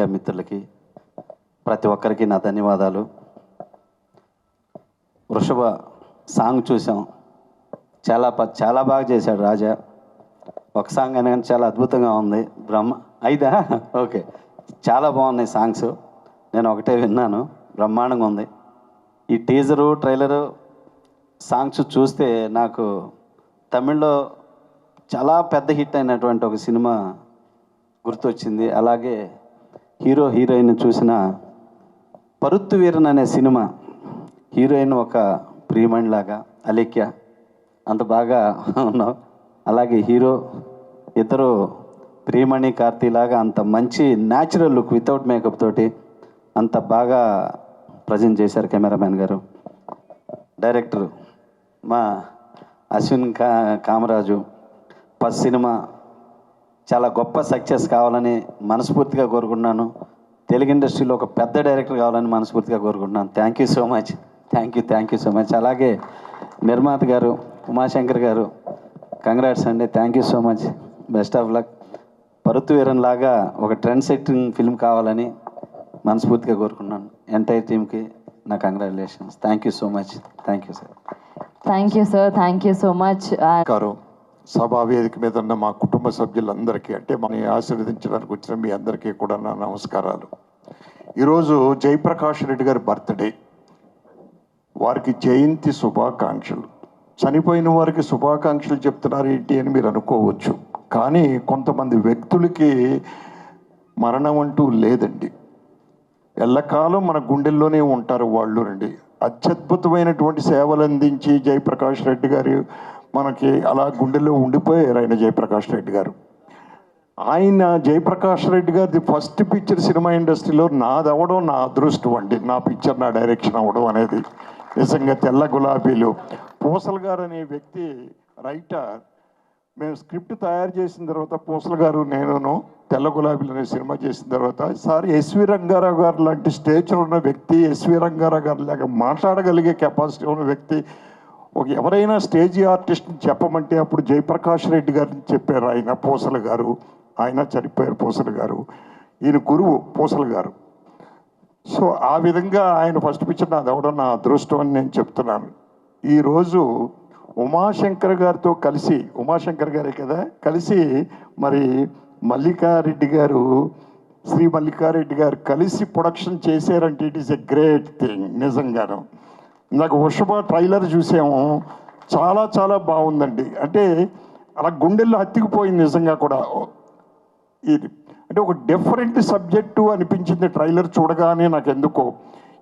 Media మిత్రులకి ప్రతి ఒక్కరికి నా ధన్యవాదాలు. వృషభ సాంగ్ చూసాం, చాలా బాగా చేశాడు రాజా. ఒక సాంగ్ అయినా కానీ చాలా అద్భుతంగా ఉంది. అయిదా ఓకే, చాలా బాగున్నాయి సాంగ్స్. నేను ఒకటే విన్నాను, బ్రహ్మాండంగా ఉంది. ఈ టీజరు ట్రైలరు సాంగ్స్ చూస్తే నాకు తమిళ్లో చాలా పెద్ద హిట్ అయినటువంటి ఒక సినిమా గుర్తొచ్చింది. అలాగే హీరో హీరోయిన్ చూసిన పరుత్తు వీరన్ అనే సినిమా, హీరోయిన్ ఒక ప్రియమణిలాగా అలేఖ్య, అంత బాగా ఉన్నావు. అలాగే హీరో ఇద్దరు ప్రియమణి కార్తీ లాగా అంత మంచి న్యాచురల్ లుక్ వితౌట్ మేకప్ తోటి అంత బాగా ప్రజెంట్ చేశారు కెమెరామ్యాన్ గారు. డైరెక్టర్ మా అశ్విన్ కామరాజు. ఫస్ట్ సినిమా చాలా గొప్ప సక్సెస్ కావాలని మనస్ఫూర్తిగా కోరుకుంటున్నాను. తెలుగు ఇండస్ట్రీలో ఒక పెద్ద డైరెక్టర్ కావాలని మనస్ఫూర్తిగా కోరుకుంటున్నాను. Thank you so much, thank you so much. అలాగే నిర్మాత గారు ఉమాశంకర్ గారు, కంగ్రాట్స్ అండి, thank you so much, best of luck. Paruthiveeran లాగా ఒక ట్రెండ్ సెట్టింగ్ ఫిల్మ్ కావాలని మనస్ఫూర్తిగా కోరుకున్నాను. ఎంటైర్ టీమ్కి నా congratulations. Thank you so much. Thank you sir. Thank you sir, thank you so much. సభా వేదిక మీద ఉన్న మా కుటుంబ సభ్యులందరికీ, అంటే మనని ఆశీర్వదించడానికి వచ్చిన మీ అందరికీ కూడా నా నమస్కారాలు. ఈరోజు జయప్రకాష్ రెడ్డి గారి బర్త్డే, వారికి జయంతి శుభాకాంక్షలు. చనిపోయిన వారికి శుభాకాంక్షలు చెప్తున్నారు ఏంటి అని మీరు అనుకోవచ్చు, కానీ కొంతమంది వ్యక్తులకి మరణం అంటూ లేదండి. ఎల్లకాలం మన గుండెల్లోనే ఉంటారు వాళ్ళు రండి. అత్యద్భుతమైనటువంటి సేవలు అందించి జయప్రకాష్ రెడ్డి గారు మనకి అలా గుండెల్లో ఉండిపోయారు. ఆయన జయప్రకాష్ రెడ్డి గారు, ఆయన జయప్రకాష్ రెడ్డి గారిది ఫస్ట్ పిక్చర్ సినిమా ఇండస్ట్రీలో నాది అవ్వడం నా అదృష్టం అండి. నా పిక్చర్ నా డైరెక్షన్ అవ్వడం అనేది నిజంగా. తెల్ల గులాబీలు పూసల్ గారు అనే వ్యక్తి రైటర్, మేము స్క్రిప్ట్ తయారు చేసిన తర్వాత పూసల్ గారు నేను తెల్ల గులాబీలు అనే సినిమా చేసిన తర్వాత, సార్ ఎస్వి రంగారావు గారు లాంటి స్టేచర్ ఉన్న వ్యక్తి, ఎస్వి రంగారావు గారు లాగా మాట్లాడగలిగే కెపాసిటీ ఉన్న వ్యక్తి, ఎవరైనా స్టేజీ ఆర్టిస్ట్ని చెప్పమంటే అప్పుడు జయప్రకాష్ రెడ్డి గారిని చెప్పారు. ఆయన పూసల గారు, ఆయన చనిపోయారు పూసల గారు, ఈయన గురువు పూసల గారు. సో ఆ విధంగా ఆయన ఫస్ట్ పిక్చర్ నాది అవ్వడం నా అదృష్టం అని నేను చెప్తున్నాను. ఈరోజు ఉమాశంకర్ గారితో కలిసి, ఉమాశంకర్ గారే కదా కలిసి, మరి మల్లికారెడ్డి గారు, శ్రీ మల్లికారెడ్డి గారు కలిసి ప్రొడక్షన్ చేశారంటే it is a great thing నిజంగాను. నాకు వృషభ ట్రైలర్ చూసాము, చాలా చాలా బాగుందండి. అంటే అలా గుండెల్లో హత్తుకుపోయింది నిజంగా కూడా. ఇది అంటే ఒక డిఫరెంట్ సబ్జెక్టు అనిపించింది ట్రైలర్ చూడగానే నాకు ఎందుకో.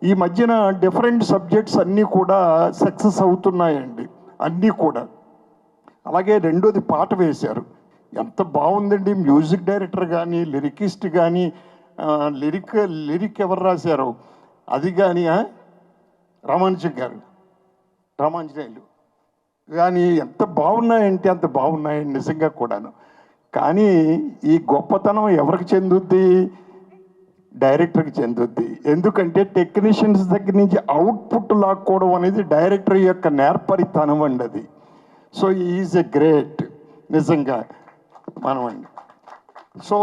ఈ మధ్యన డిఫరెంట్ సబ్జెక్ట్స్ అన్నీ కూడా సక్సెస్ అవుతున్నాయండి, అన్నీ కూడా. అలాగే రెండోది పాట వేశారు, ఎంత బాగుందండి. మ్యూజిక్ డైరెక్టర్ కానీ, లిరికిస్ట్ కానీ, లిరిక్ ఎవరు రాశారు అది కానీ, రామాంజనేయులు కానీ ఎంత బాగున్నాయంటే అంత బాగున్నాయండి నిజంగా కూడాను. కానీ ఈ గొప్పతనం ఎవరికి చెందుద్ది? డైరెక్టర్కి చెందుద్ది. ఎందుకంటే టెక్నీషియన్స్ దగ్గర నుంచి అవుట్పుట్ లాక్కోవడం అనేది డైరెక్టర్ యొక్క నేర్పరితనం అండి అది. సో ఈజ్ ఎ గ్రేట్ నిజంగా మనమండి. సో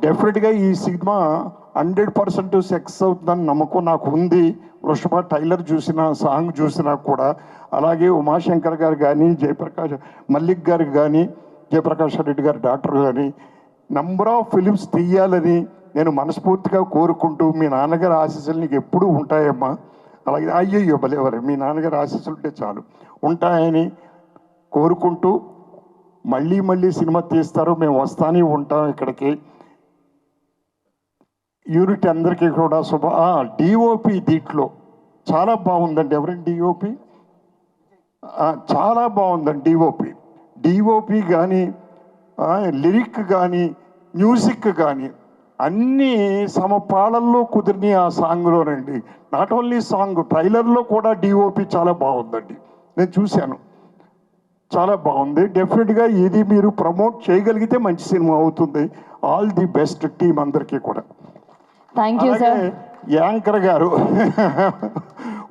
డెఫినెట్గా ఈ సినిమా 100% సక్సెస్ అవుతుందని నమ్మకం నాకు ఉంది. వృషభ ట్రైలర్ చూసినా, సాంగ్ చూసినా కూడా. అలాగే ఉమాశంకర్ గారు కానీ, మల్లిక్ గారు కానీ, జయప్రకాష్ రెడ్డి గారు డాక్టర్ కానీ నంబర్ ఆఫ్ ఫిలిమ్స్ తీయాలని నేను మనస్ఫూర్తిగా కోరుకుంటూ, మీ నాన్నగారి ఆశీస్సులు నీకు ఎప్పుడూ ఉంటాయమ్మా. అలాగే అయ్యయ్యో భలేవారు, మీ నాన్నగారి ఆశీస్సులు ఉంటే చాలు ఉంటాయని కోరుకుంటూ, మళ్ళీ సినిమా తీస్తారు, మేము వస్తానే ఉంటాం ఇక్కడికి. యూనిట్ అందరికీ కూడా డిఓపి దీంట్లో చాలా బాగుందండి. ఎవరండి డిఓపి? చాలా బాగుందండి డిఓపి కానీ, లిరిక్ కానీ, మ్యూజిక్ కానీ అన్నీ సమపాళల్లో కుదిరిని ఆ సాంగ్లోనండి. నాట్ ఓన్లీ సాంగ్, ట్రైలర్లో కూడా డిఓపి చాలా బాగుందండి, నేను చూశాను, చాలా బాగుంది. డెఫినెట్గా ఇది మీరు ప్రమోట్ చేయగలిగితే మంచి సినిమా అవుతుంది. ఆల్ ది బెస్ట్ టీం అందరికీ కూడా. Thank you sir. యాంకర్ గారు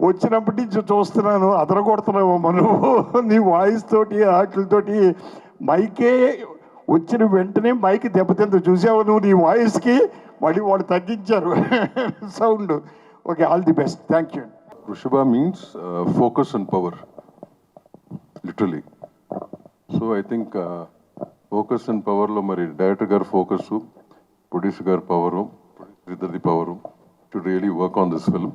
వచ్చినప్పటి నుంచి చూస్తున్నాను, అదరగొడుతున్నావు మనం నీ వాయిస్ తోటి ఆటలతోటి. మైకే వచ్చిన వెంటనే మైక్ దెబ్బతింత చూసావు నువ్వు, నీ వాయిస్కి మళ్ళీ వాళ్ళు తగ్గించారు sound. Okay, all the best, thank you. Rushabha means focus and power, literally. So I think focus and power lo mari director gar focus, producer gar power, Ridhardi power to really work on this film.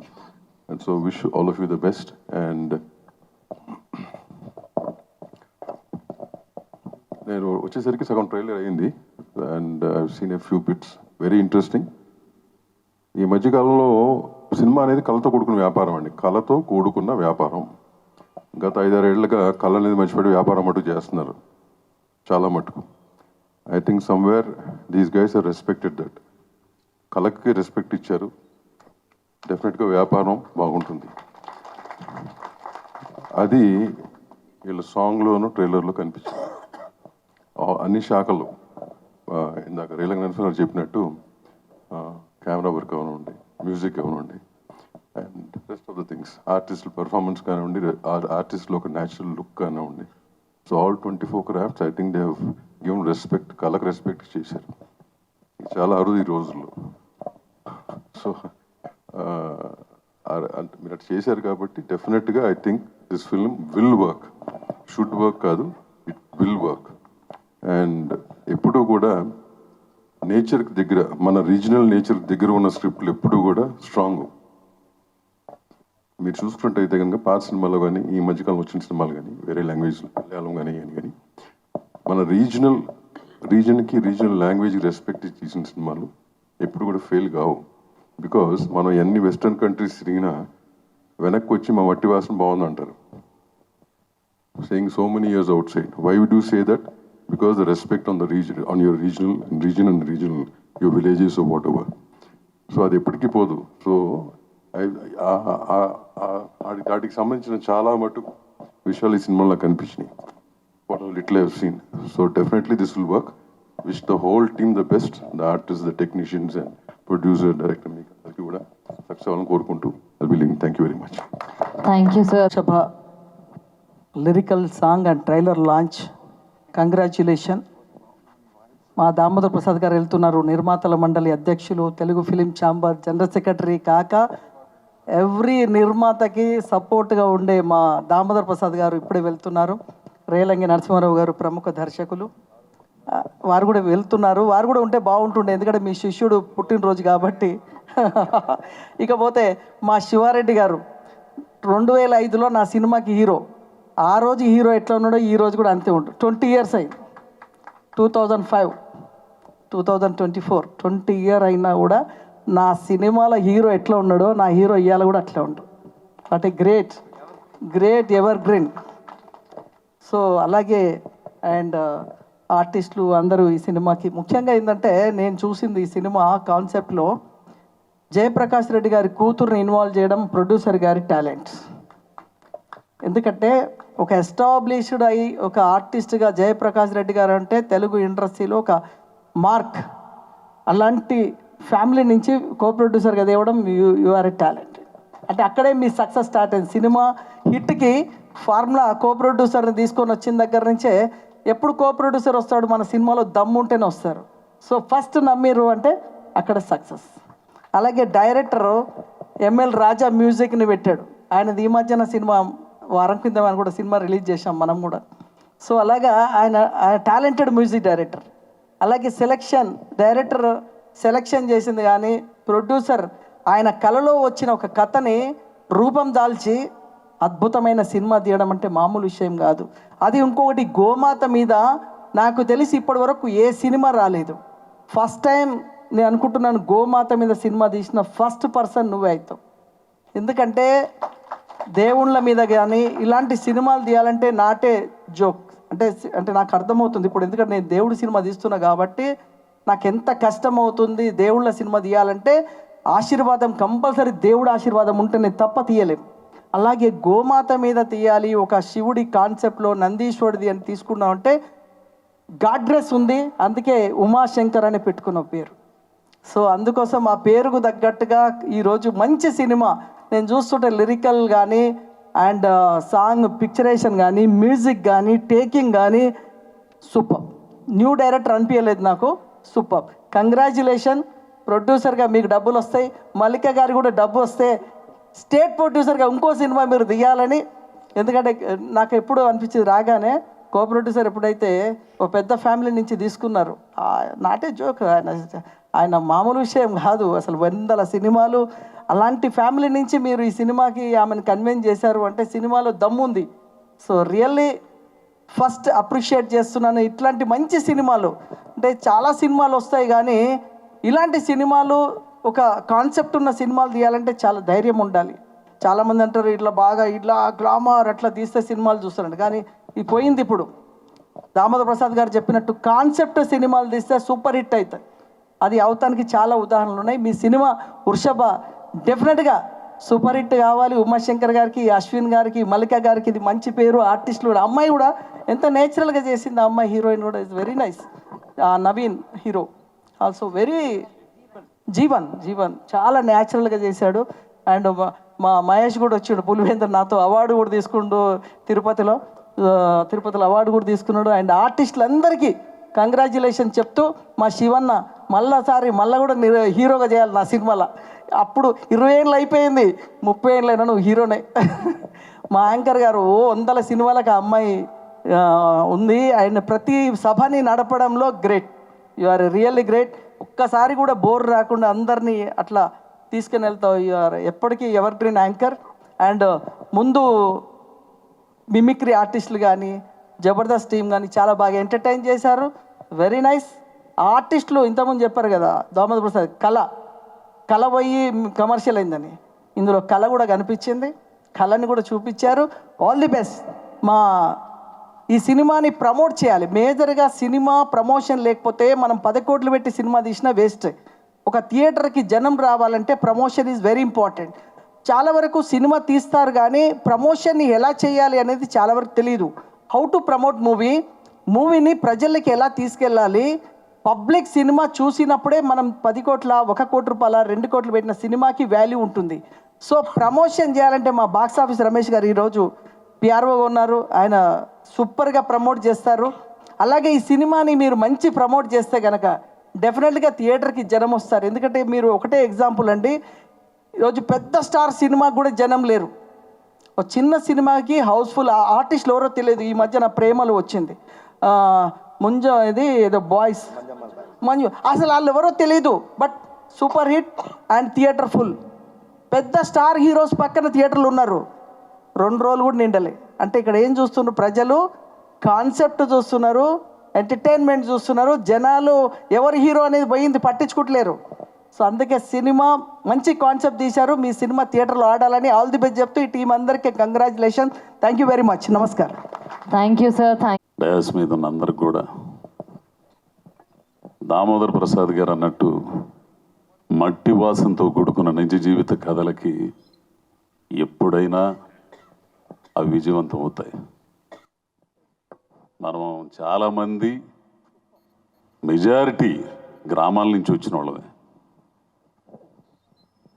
And so wish all of you the best. And నేను వచ్చేసరికి సగం trailer అయింది and I seen a few bits, very interesting. ఈ మధ్యకాలంలో cinema అనేది కళతో కూడుకున్న వ్యాపారం అండి, కళతో కూడుకున్న వ్యాపారం. గత 5-6 ఏళ్ళుగా కళ అనేది మర్చిపెట్టి వ్యాపారం మటుకు చేస్తున్నారు చాలా మటుకు. I think somewhere these guys are respected that. కళకి రెస్పెక్ట్ ఇచ్చారు, డెఫినెట్గా వ్యాపారం బాగుంటుంది. అది వీళ్ళ సాంగ్లోను ట్రైలర్లో కనిపించింది. అన్ని శాఖలు ఇందాక రేలంగ నరసింహారావు చెప్పినట్టు కెమెరా వర్క్ అవనండి, మ్యూజిక్ అవనండి, and rest of the things, ఆర్టిస్టుల పర్ఫార్మెన్స్ కానివ్వండి, ఆర్టిస్ట్లో ఒక న్యాచురల్ లుక్ కానివ్వండి. So all 24 crafts I think they have given respect, కళకు రెస్పెక్ట్ చేశారు. ఇది చాలా అరుదు ఈ రోజుల్లో. సో మీరు అట్లా చేశారు కాబట్టి డెఫినెట్గా I think this film will work, should work కాదు, ఇట్ విల్ వర్క్. అండ్ ఎప్పుడూ కూడా నేచర్కి దగ్గర, మన రీజనల్ నేచర్కి దగ్గర ఉన్న స్క్రిప్ట్లు ఎప్పుడూ కూడా స్ట్రాంగ్. మీరు చూసుకున్నట్టయితే కనుక పాత సినిమాలో కానీ, ఈ మధ్యకాలం వచ్చిన సినిమాలు కానీ, వేరే లాంగ్వేజ్లో మలయాళం కానీ కానీ మన రీజన్కి రీజనల్ లాంగ్వేజ్కి రెస్పెక్ట్ చేసిన సినిమాలు ఎప్పుడు కూడా ఫెయిల్ కావు. బికాస్ మనం ఎన్ని వెస్టర్న్ కంట్రీస్ తిరిగినా వెనక్కి వచ్చి మా మట్టి వాసన బాగుంది అంటారు, saying so many years outside. Why would you say that? Because the respect on the region, on your regional, your villages or whatever. So అది ఎప్పటికీ పోదు. సో వాటికి సంబంధించిన చాలా మటుకు విషయాలు ఈ సినిమాలో కనిపించినాయి. What little I have seen. So definitely this will work. Wish the whole team the best, the artist, the technicians and producer, director, మీకు అందరికీ కూడా సక్సెస్ అవ్వాలని కోరుకుంటూ బిలింగ్. Thank you very much. Thank you sir. సభ lyrical song and trailer launch, congratulation. మా దామోదర్ ప్రసాద్ గారు వెళ్తున్నారు, నిర్మాతల మండలి అధ్యక్షులు, Telugu film chamber general secretary కాక ఎవ్రీ నిర్మాతకి సపోర్ట్గా ఉండే మా దామోదర్ ప్రసాద్ గారు ఇప్పుడే వెళ్తున్నారు. రేలంగి నరసింహారావు గారు ప్రముఖ దర్శకులు, వారు కూడా వెళ్తున్నారు. వారు కూడా ఉంటే బాగుంటుండే, ఎందుకంటే మీ శిష్యుడు పుట్టినరోజు కాబట్టి. ఇకపోతే మా శివారెడ్డి గారు 2005లో నా సినిమాకి హీరో. ఆ రోజు హీరో ఎట్లా ఉన్నాడో ఈ రోజు కూడా అంతే ఉంటుంది. 20 years అయింది. 2005, 2024 20 years అయినా కూడా నా సినిమాల హీరో ఎట్లా ఉన్నాడో నా హీరో ఇవాళ కూడా అట్లా ఉంటాడు. What a great ever green. So అలాగే అండ్ ఆర్టిస్టులు అందరూ ఈ సినిమాకి, ముఖ్యంగా ఏంటంటే నేను చూసింది ఈ సినిమా కాన్సెప్ట్లో జయప్రకాష్ రెడ్డి గారి కూతురుని ఇన్వాల్వ్ చేయడం ప్రొడ్యూసర్ గారి టాలెంట్. ఎందుకంటే ఒక ఎస్టాబ్లిష్డ్ అయ్యి ఒక ఆర్టిస్ట్గా జయప్రకాష్ రెడ్డి గారు అంటే తెలుగు ఇండస్ట్రీలో ఒక మార్క్. అలాంటి ఫ్యామిలీ నుంచి కో ప్రొడ్యూసర్గా తేవడం యు ఆర్ ఎ టాలెంట్. అంటే అక్కడే మీ సక్సెస్ స్టార్ట్ అయింది. సినిమా హిట్కి ఫార్ములా కో ప్రొడ్యూసర్ని తీసుకొని వచ్చిన దగ్గర నుంచే ఎప్పుడు కో ప్రొడ్యూసర్ వస్తాడు, మన సినిమాలో దమ్ము ఉంటేనే వస్తారు. సో ఫస్ట్ నమ్మిరు అంటే అక్కడ సక్సెస్. అలాగే డైరెక్టర్ ఎంఎల్ రాజా మ్యూజిక్ని పెట్టాడు. ఆయనది ఈ మధ్యన సినిమా వారం కింద అని కూడా సినిమా రిలీజ్ చేశాం మనం కూడా. సో అలాగా ఆయన టాలెంటెడ్ మ్యూజిక్ డైరెక్టర్. అలాగే డైరెక్టర్ సెలెక్షన్ చేసింది, కానీ ప్రొడ్యూసర్ ఆయన కలలో వచ్చిన ఒక కథని రూపం దాల్చి అద్భుతమైన సినిమా తీయడం అంటే మామూలు విషయం కాదు. అది ఇంకొకటి, గోమాత మీద నాకు తెలిసి ఇప్పటి వరకు ఏ సినిమా రాలేదు. ఫస్ట్ టైం నేను అనుకుంటున్నాను గోమాత మీద సినిమా తీసిన ఫస్ట్ పర్సన్ నువ్వే అవుతావు. ఎందుకంటే దేవుళ్ళ మీద కానీ ఇలాంటి సినిమాలు తీయాలంటే నాటే జోక్ అంటే నాకు అర్థమవుతుంది ఇప్పుడు, ఎందుకంటే నేను దేవుడి సినిమా తీస్తున్నా కాబట్టి నాకు ఎంత కష్టం అవుతుంది. దేవుళ్ళ సినిమా తీయాలంటే ఆశీర్వాదం కంపల్సరీ, దేవుడి ఆశీర్వాదం ఉంటేనే తప్ప తీయలేం. అలాగే గోమాత మీద తీయాలి, ఒక శివుడి కాన్సెప్ట్లో నందీశ్వరుడిది అని తీసుకున్నామంటే గాడ్రెస్ ఉంది, అందుకే ఉమాశంకర్ అని పెట్టుకున్న పేరు. సో అందుకోసం ఆ పేరుకు తగ్గట్టుగా ఈరోజు మంచి సినిమా నేను చూస్తుంటే లిరికల్ కానీ అండ్ సాంగ్ పిక్చరేషన్ కానీ మ్యూజిక్ కానీ టేకింగ్ కానీ సూపర్. న్యూ డైరెక్టర్ అనిపించలేదు నాకు, సూపర్. కంగ్రాచ్యులేషన్. ప్రొడ్యూసర్గా మీకు డబ్బులు వస్తాయి, మల్లిక గారికి కూడా డబ్బు వస్తే స్టేట్ ప్రొడ్యూసర్గా ఇంకో సినిమా మీరు తీయాలని. ఎందుకంటే నాకు ఎప్పుడు అనిపించింది రాగానే కో ప్రొడ్యూసర్ ఎప్పుడైతే ఒక పెద్ద ఫ్యామిలీ నుంచి తీసుకున్నారు, నాటే జోక్, ఆయన మామూలు విషయం కాదు అసలు, 100 సినిమాలు అలాంటి ఫ్యామిలీ నుంచి మీరు ఈ సినిమాకి ఆమెను కన్విన్స్ చేశారు అంటే సినిమాలో దమ్ముంది. సో రియల్లీ ఫస్ట్ అప్రిషియేట్ చేస్తున్నాను. ఇట్లాంటి మంచి సినిమాలు అంటే చాలా సినిమాలు వస్తాయి కానీ ఇలాంటి సినిమాలు ఒక కాన్సెప్ట్ ఉన్న సినిమాలు తీయాలంటే చాలా ధైర్యం ఉండాలి. చాలామంది అంటారు ఇట్లా బాగా ఇట్లా గ్లామర్ అట్లా తీస్తే సినిమాలు చూస్తారంట, కానీ ఇది పోయింది. ఇప్పుడు దామోదర్ ప్రసాద్ గారు చెప్పినట్టు కాన్సెప్ట్ సినిమాలు తీస్తే సూపర్ హిట్ అవుతాయి. అది అవతానికి చాలా ఉదాహరణలు ఉన్నాయి. మీ సినిమా వృషభ డెఫినెట్గా సూపర్ హిట్ కావాలి. ఉమాశంకర్ గారికి, అశ్విన్ గారికి, మల్లిక గారికి ఇది మంచి పేరు. ఆర్టిస్టులు కూడా, అమ్మాయి కూడా ఎంత నేచురల్గా చేసింది. ఆ అమ్మాయి హీరోయిన్ కూడా is very nice. Naveen hero also very Jeevan చాలా న్యాచురల్గా చేశాడు. అండ్ మా మహేష్ కూడా వచ్చాడు, పులివేందర్ నాతో అవార్డు కూడా తీసుకుంటూ తిరుపతిలో అవార్డు కూడా తీసుకున్నాడు. అండ్ ఆర్టిస్టులందరికీ కంగ్రాచ్యులేషన్ చెప్తూ మా శివన్న మళ్ళా కూడా హీరోగా చేయాలి నా సినిమాలో. అప్పుడు 20 ఏళ్ళు అయిపోయింది, 30 ఏళ్ళు అయినా నువ్వు హీరోనే. మా యాంకర్ గారు 100 సినిమాలకు ఆ అమ్మాయి ఉంది. ఆయన ప్రతి సభని నడపడంలో great. You are really great. ఒక్కసారి కూడా బోర్ రాకుండా అందరినీ అట్లా తీసుకుని వెళ్తావు. యు ఆర్ ఎప్పటికీ ఎవర్ గ్రీన్ యాంకర్. అండ్ ముందు మిమిక్రీ ఆర్టిస్టులు కానీ జబర్దస్త్ టీం కానీ చాలా బాగా ఎంటర్టైన్ చేశారు. Very nice. ఆర్టిస్టులు ఇంతకుముందు చెప్పారు కదా దామోదర్ ప్రసాద్, కళ పోయి కమర్షియల్ అయిందని, ఇందులో కళ కూడా కనిపించింది, కళని కూడా చూపించారు. All the best. ఈ సినిమాని ప్రమోట్ చేయాలి. మేజర్గా సినిమా ప్రమోషన్ లేకపోతే మనం 10 కోట్లు పెట్టి సినిమా తీసినా వేస్ట్. ఒక థియేటర్కి జనం రావాలంటే ప్రమోషన్ ఈజ్ వెరీ ఇంపార్టెంట్. చాలా వరకు సినిమా తీస్తారు కానీ ప్రమోషన్ని ఎలా చేయాలి అనేది చాలా వరకు తెలియదు. హౌ టు ప్రమోట్ మూవీని ప్రజలకి ఎలా తీసుకెళ్ళాలి. పబ్లిక్ సినిమా చూసినప్పుడే మనం 10 కోట్ల 1 కోటి రూపాయల 2 కోట్లు పెట్టిన సినిమాకి వాల్యూ ఉంటుంది. సో ప్రమోషన్ చేయాలంటే మా బాక్స్ ఆఫీస్ రమేష్ గారు ఈరోజు పిఆర్ఓగా ఉన్నారు, ఆయన సూపర్గా ప్రమోట్ చేస్తారు. అలాగే ఈ సినిమాని మీరు మంచి ప్రమోట్ చేస్తే కనుక డెఫినెట్గా థియేటర్కి జనం వస్తారు. ఎందుకంటే మీరు ఒకటే ఎగ్జాంపుల్ అండి, ఈరోజు పెద్ద స్టార్ సినిమాకి కూడా జనం లేరు. ఒక చిన్న సినిమాకి హౌస్ఫుల్. ఆర్టిస్టులు ఎవరో తెలియదు. ఈ మధ్య నా ప్రేమలు వచ్చింది, ఇది ఏదో బాయ్స్ మంజు, అసలు వాళ్ళు ఎవరో తెలియదు, but super hit and theatre full. పెద్ద స్టార్ హీరోస్ పక్కన థియేటర్లు ఉన్నారు, 2 రోజులు కూడా నిండలే. అంటే ఇక్కడ ఏం చూస్తున్నారు ప్రజలు? కాన్సెప్ట్ చూస్తున్నారు, ఎంటర్టైన్మెంట్ చూస్తున్నారు. జనాలు ఎవరు హీరో అనేది పోయింది పట్టించుకుంటలేరు. సో అందుకే సినిమా మంచి కాన్సెప్ట్ తీశారు. మీ సినిమా థియేటర్లో ఆడాలని ఆల్ ది బెస్ట్ చెప్తూ ఈ టీం అందరికీ congratulation. Thank you very much. నమస్కారం. Thank you sir. డయాస్ మీద ఉన్న అందరికి కూడా దామోదర్ ప్రసాద్ గారు అన్నట్టు మట్టి వాసనతో కూడుకున్న నిజ జీవిత కథలకి ఎప్పుడైనా అవి విజయవంతం అవుతాయి. మనం చాలామంది మెజారిటీ గ్రామాల నుంచి వచ్చిన వాళ్ళమే.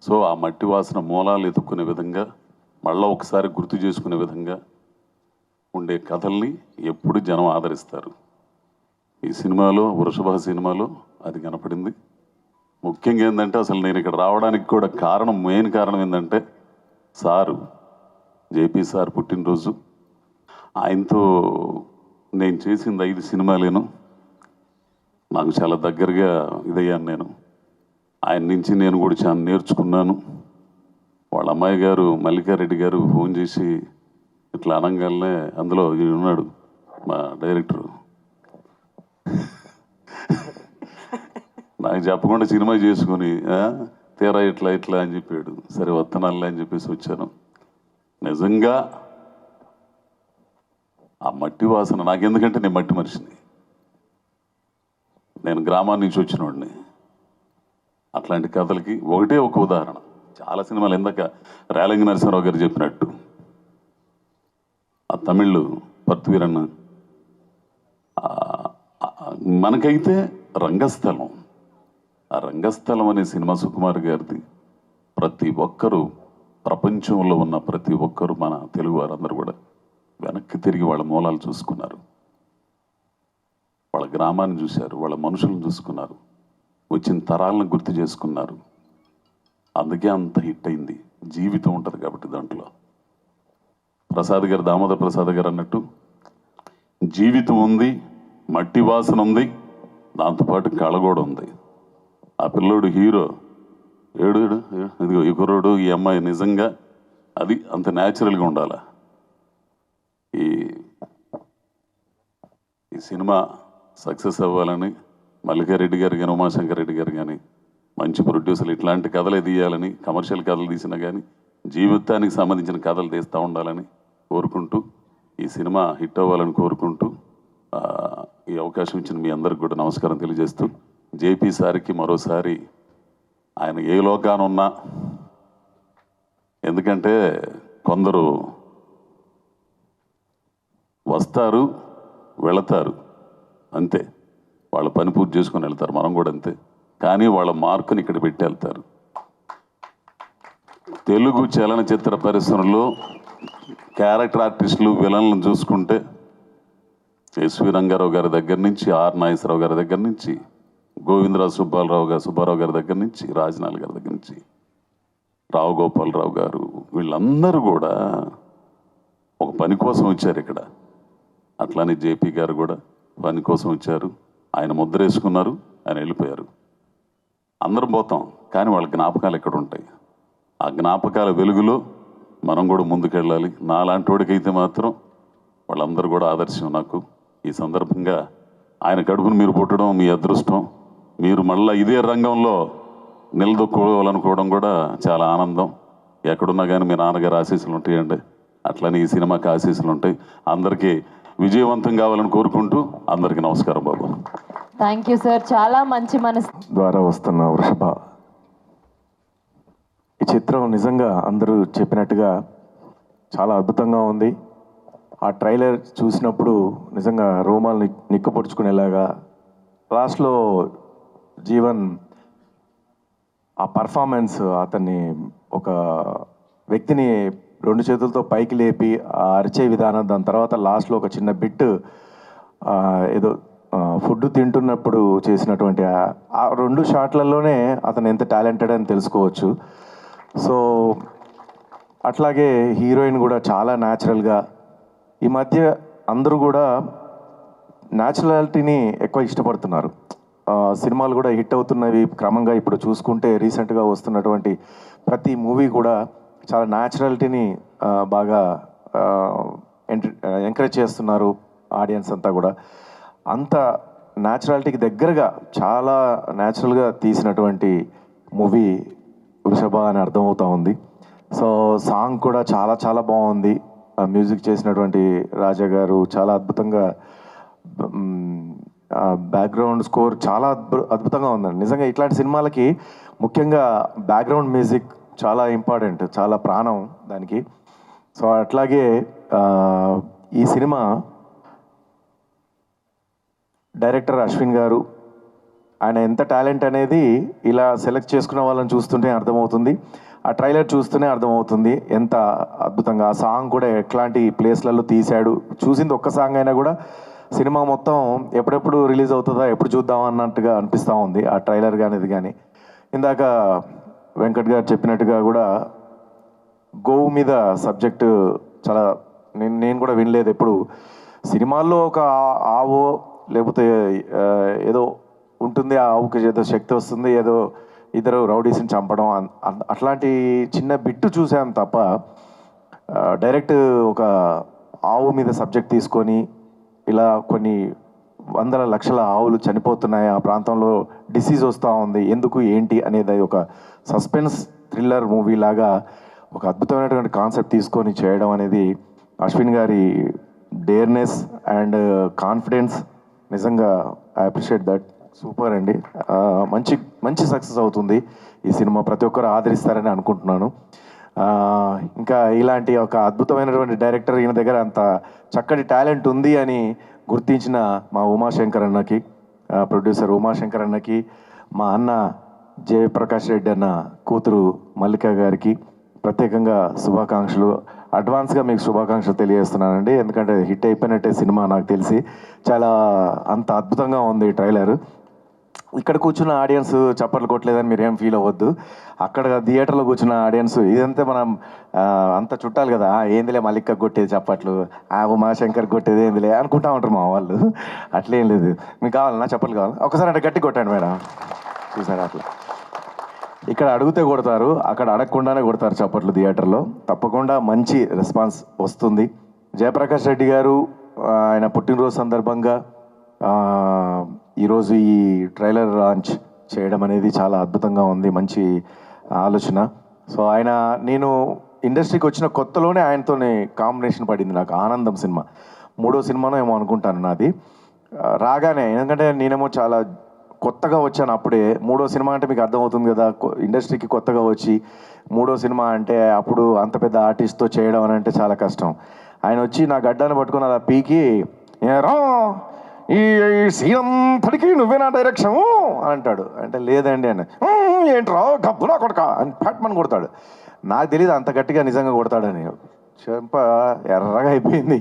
సో ఆ మట్టి వాసన మూలాలు ఎదుక్కునే విధంగా, మళ్ళీ ఒకసారి గుర్తు చేసుకునే విధంగా ఉండే కథల్ని ఎప్పుడు జనం ఆదరిస్తారు. ఈ సినిమాలో, వృషభ సినిమాలో అది కనపడింది. ముఖ్యంగా ఏంటంటే అసలు నేను ఇక్కడ రావడానికి కూడా మెయిన్ కారణం ఏంటంటే సారు, జేపీ సార్ పుట్టినరోజు. ఆయనతో నేను చేసింది 5 సినిమాలేను. నాకు చాలా దగ్గరగా ఇదయ్యాను నేను. ఆయన నుంచి నేను కూడా చాలా నేర్చుకున్నాను. వాళ్ళ అమ్మాయి గారు మల్లికారెడ్డి గారు ఫోన్ చేసి ఇట్లా అనగానే, అందులో ఉన్నాడు మా డైరెక్టరు, నాకు చెప్పకుండా సినిమా చేసుకుని తీరా ఇట్లా అని చెప్పాడు. సరే వత్తనాలే అని చెప్పేసి వచ్చాను. నిజంగా ఆ మట్టి వాసన నాకెందుకంటే నేను మట్టి మనిషిని, నేను గ్రామాన్ని నుంచి వచ్చినోడిని. అట్లాంటి కథలకి ఒకటే ఒక ఉదాహరణ. చాలా సినిమాలు ఇందాక రేలంగి నరసింహారావు గారు చెప్పినట్టు ఆ తమిళ్ పర్తివీరన్న, మనకైతే రంగస్థలం, ఆ రంగస్థలం అనే సినిమా సుకుమార్ గారిది. ప్రతి ఒక్కరూ, ప్రపంచంలో ఉన్న ప్రతి ఒక్కరూ, మన తెలుగు వారందరూ కూడా వెనక్కి తిరిగి వాళ్ళ మూలాలు చూసుకున్నారు, వాళ్ళ గ్రామాన్ని చూశారు, వాళ్ళ మనుషులను చూసుకున్నారు. వచ్చిన తరాలను గుర్తు చేసుకున్నారు. అందుకే అంత హిట్ అయింది. జీవితం ఉంటుంది కాబట్టి దాంట్లో. ప్రసాద్ గారు, దామోదర్ ప్రసాద్ గారు అన్నట్టు జీవితం ఉంది, మట్టి వాసన ఉంది, దాంతోపాటు కళ కూడా ఉంది. ఆ పిల్లోడు హీరో ఏడు ఇదిగో ఈ కుర్రోడు, ఈ అమ్మాయి నిజంగా అది అంత న్యాచురల్గా ఉండాలి. ఈ సినిమా సక్సెస్ అవ్వాలని మల్లికారెడ్డి గారు కానీ, ఉమాశంకర్ రెడ్డి గారు కానీ, మంచి ప్రొడ్యూసర్లు ఇట్లాంటి కథలే తీయాలని, కమర్షియల్ కథలు తీసినా కానీ జీవితానికి సంబంధించిన కథలు తీస్తూ ఉండాలని కోరుకుంటూ, ఈ సినిమా హిట్ అవ్వాలని కోరుకుంటూ, ఈ అవకాశం ఇచ్చిన మీ అందరికి కూడా నమస్కారం తెలియజేస్తూ, జేపీ సార్కి మరోసారి ఆయన ఏ లోకానున్నా, ఎందుకంటే కొందరు వస్తారు వెళతారు అంతే, వాళ్ళ పని పూర్తి చేసుకొని వెళ్తారు, మనం కూడా అంతే. కానీ వాళ్ళ మార్కుని ఇక్కడ పెట్టి వెళ్తారు. తెలుగు చలనచిత్ర పరిశ్రమలో క్యారెక్టర్ ఆర్టిస్టులు, విలన్లను చూసుకుంటే ఎస్వి రంగారావు గారి దగ్గర నుంచి, ఆర్ నాగేశ్వరరావు గారి దగ్గర నుంచి, గోవిందరాజు సుబ్బారావు గారి దగ్గర నుంచి, రాజనాల్ గారి దగ్గర నుంచి, రావు గోపాలరావు గారు, వీళ్ళందరూ కూడా ఒక పని కోసం వచ్చారు ఇక్కడ. అట్లానే జేపీ గారు కూడా పని కోసం వచ్చారు. ఆయన ముద్ర వేసుకున్నారు, ఆయన వెళ్ళిపోయారు. అందరం పోతాం, కానీ వాళ్ళ జ్ఞాపకాలు ఎక్కడ ఉంటాయి? ఆ జ్ఞాపకాల వెలుగులో మనం కూడా ముందుకెళ్ళాలి. నాలాంటి వాడికైతే మాత్రం వాళ్ళందరూ కూడా ఆదర్శం నాకు. ఈ సందర్భంగా ఆయన కడుపును మీరు పుట్టడం మీ అదృష్టం. మీరు మళ్ళీ ఇదే రంగంలో నిలదొక్కోవాలనుకోవడం కూడా చాలా ఆనందం. ఎక్కడున్నా కానీ మీ నాన్నగారు ఆశీస్సులు ఉంటాయండి. అట్లనే ఈ సినిమాకి ఆశీస్సులు ఉంటాయి. అందరికీ విజయవంతం కావాలని కోరుకుంటూ అందరికీ నమస్కారం బాబు. Thank you sir. చాలా మంచి మనసు ద్వారా వస్తున్న వృషభ, ఈ చిత్రం నిజంగా అందరూ చెప్పినట్టుగా చాలా అద్భుతంగా ఉంది. ఆ ట్రైలర్ చూసినప్పుడు నిజంగా రోమాలు నిక్కపొడుచుకునేలాగా, లాస్ట్లో జీవన్ ఆ పర్ఫార్మెన్స్, అతన్ని ఒక వ్యక్తిని 2 చేతులతో పైకి లేపి ఆ అరిచే విధానం, దాని తర్వాత లాస్ట్లో ఒక చిన్న బిట్ ఏదో ఫుడ్ తింటున్నప్పుడు చేసినటువంటి ఆ 2 షాట్లలోనే అతను ఎంత టాలెంటెడ్ అని తెలుసుకోవచ్చు. సో అట్లాగే హీరోయిన్ కూడా చాలా న్యాచురల్గా, ఈ మధ్య అందరూ కూడా న్యాచురాలిటీని ఎక్కువ ఇష్టపడుతున్నారు. సినిమాలు కూడా హిట్ అవుతున్నవి క్రమంగా. ఇప్పుడు చూసుకుంటే రీసెంట్గా వస్తున్నటువంటి ప్రతి మూవీ కూడా చాలా న్యాచురాలిటీని బాగా ఎంకరేజ్ చేస్తున్నారు ఆడియన్స్ అంతా కూడా. అంత న్యాచురాలిటీకి దగ్గరగా చాలా న్యాచురల్గా తీసినటువంటి మూవీ వృషభ అని అర్థమవుతా ఉంది. సో సాంగ్ కూడా చాలా చాలా బాగుంది. మ్యూజిక్ చేసినటువంటి రాజా గారు చాలా అద్భుతంగా, బ్యాక్గ్రౌండ్ స్కోర్ చాలా అద్భుతంగా ఉందండి. నిజంగా ఇట్లాంటి సినిమాలకి ముఖ్యంగా బ్యాక్గ్రౌండ్ మ్యూజిక్ చాలా ఇంపార్టెంట్, చాలా ప్రాణం దానికి. సో అట్లాగే ఈ సినిమా డైరెక్టర్ అశ్విన్ గారు, ఆయన ఎంత టాలెంట్ అనేది ఇలా సెలెక్ట్ చేసుకున్న వాళ్ళని చూస్తుంటే అర్థమవుతుంది. ఆ ట్రైలర్ చూస్తూనే అర్థమవుతుంది ఎంత అద్భుతంగా. ఆ సాంగ్ కూడా ఎట్లాంటి ప్లేస్లలో తీశాడు. చూసింది ఒక్క సాంగ్ అయినా కూడా సినిమా మొత్తం ఎప్పుడెప్పుడు రిలీజ్ అవుతుందా, ఎప్పుడు చూద్దాం అన్నట్టుగా అనిపిస్తూ ఉంది ఆ ట్రైలర్ కానీ ఇది కానీ. ఇందాక వెంకట్ గారు చెప్పినట్టుగా కూడా గోవు మీద సబ్జెక్టు చాలా నేను కూడా వినలేదు ఎప్పుడు. సినిమాల్లో ఒక ఆవో లేకపోతే ఏదో ఉంటుంది, ఆ ఆవుకి ఏదో శక్తి వస్తుంది, ఏదో ఇద్దరు రౌడీస్ని చంపడం, అట్లాంటి చిన్న బిట్టు చూసాను తప్ప డైరెక్ట్ ఒక ఆవు మీద సబ్జెక్ట్ తీసుకొని ఇలా కొన్ని వందల లక్షల ఆవులు చనిపోతున్నాయి, ఆ ప్రాంతంలో డిసీజ్ వస్తూ ఉంది, ఎందుకు ఏంటి అనేది ఒక సస్పెన్స్ థ్రిల్లర్ మూవీ లాగా ఒక అద్భుతమైనటువంటి కాన్సెప్ట్ తీసుకొని చేయడం అనేది అశ్విన్ గారి డేర్నెస్ అండ్ కాన్ఫిడెన్స్. నిజంగా ఐ అప్రిషియేట్ దట్. సూపర్ అండి. మంచి మంచి సక్సెస్ అవుతుంది ఈ సినిమా. ప్రతి ఒక్కరు ఆదరిస్తారని అనుకుంటున్నాను. ఇంకా ఇలాంటి ఒక అద్భుతమైనటువంటి డైరెక్టర్, ఈయన దగ్గర అంత చక్కటి టాలెంట్ ఉంది అని గుర్తించిన మా ఉమాశంకర్ అన్నకి, ప్రొడ్యూసర్ ఉమాశంకర్ అన్నకి, మా అన్న జయప్రకాష్ రెడ్డి అన్న కూతురు మల్లిక గారికి ప్రత్యేకంగా శుభాకాంక్షలు. అడ్వాన్స్గా మీకు శుభాకాంక్షలు తెలియజేస్తున్నానండి. ఎందుకంటే హిట్ అయిపోయినట్టే సినిమా నాకు తెలిసి. చాలా అంత అద్భుతంగా ఉంది ట్రైలర్. ఇక్కడ కూర్చున్న ఆడియన్స్ చప్పట్లు కొట్టలేదని మీరేం ఫీల్ అవ్వద్దు. అక్కడ థియేటర్లో కూర్చున్న ఆడియన్స్ ఇదంతా మనం అంత చుట్టాలి కదా, ఏందిలే మల్లిక్క కొట్టేది చప్పట్లు, ఉమాశంకర్ కొట్టేది ఏందిలే అనుకుంటా ఉంటారు మా వాళ్ళు. అట్లేం లేదు. మీకు కావాలన్నా చప్పట్లు కావాలి? ఒకసారి అంటే గట్టి కొట్టండి మేడం. చూసారా అట్లా ఇక్కడ అడిగితే కొడతారు, అక్కడ అడగకుండానే కొడతారు చప్పట్లు థియేటర్లో. తప్పకుండా మంచి రెస్పాన్స్ వస్తుంది. జయప్రకాష్ రెడ్డి గారు ఆయన పుట్టినరోజు సందర్భంగా ఈరోజు ఈ ట్రైలర్ లాంచ్ చేయడం అనేది చాలా అద్భుతంగా ఉంది, మంచి ఆలోచన. సో నేను ఇండస్ట్రీకి వచ్చిన కొత్తలోనే ఆయనతోనే కాంబినేషన్ పడింది నాకు. ఆనందం సినిమా 3వ సినిమానో ఏమో అనుకుంటాను నాది. రాగానే, ఎందుకంటే నేనేమో చాలా కొత్తగా వచ్చాను అప్పుడే. 3వ సినిమా అంటే మీకు అర్థమవుతుంది కదా, ఇండస్ట్రీకి కొత్తగా వచ్చి 3వ సినిమా అంటే అప్పుడు అంత పెద్ద ఆర్టిస్ట్తో చేయడం అని అంటే చాలా కష్టం. ఆయన వచ్చి నా గడ్డాన్ని పట్టుకుని అలా పీకి, ఏరా ఈ సీన్ అంతటికి నువ్వేనా డైరెక్షను అంటాడు. అంటే లేదండి అని. ఏంట్రా గబ్బునా కొడక అని ఫ్యాట్మన్ కొడతాడు. నాకు తెలియదు అంత గట్టిగా నిజంగా కొడతాడని. చెంప ఎర్రగా అయిపోయింది.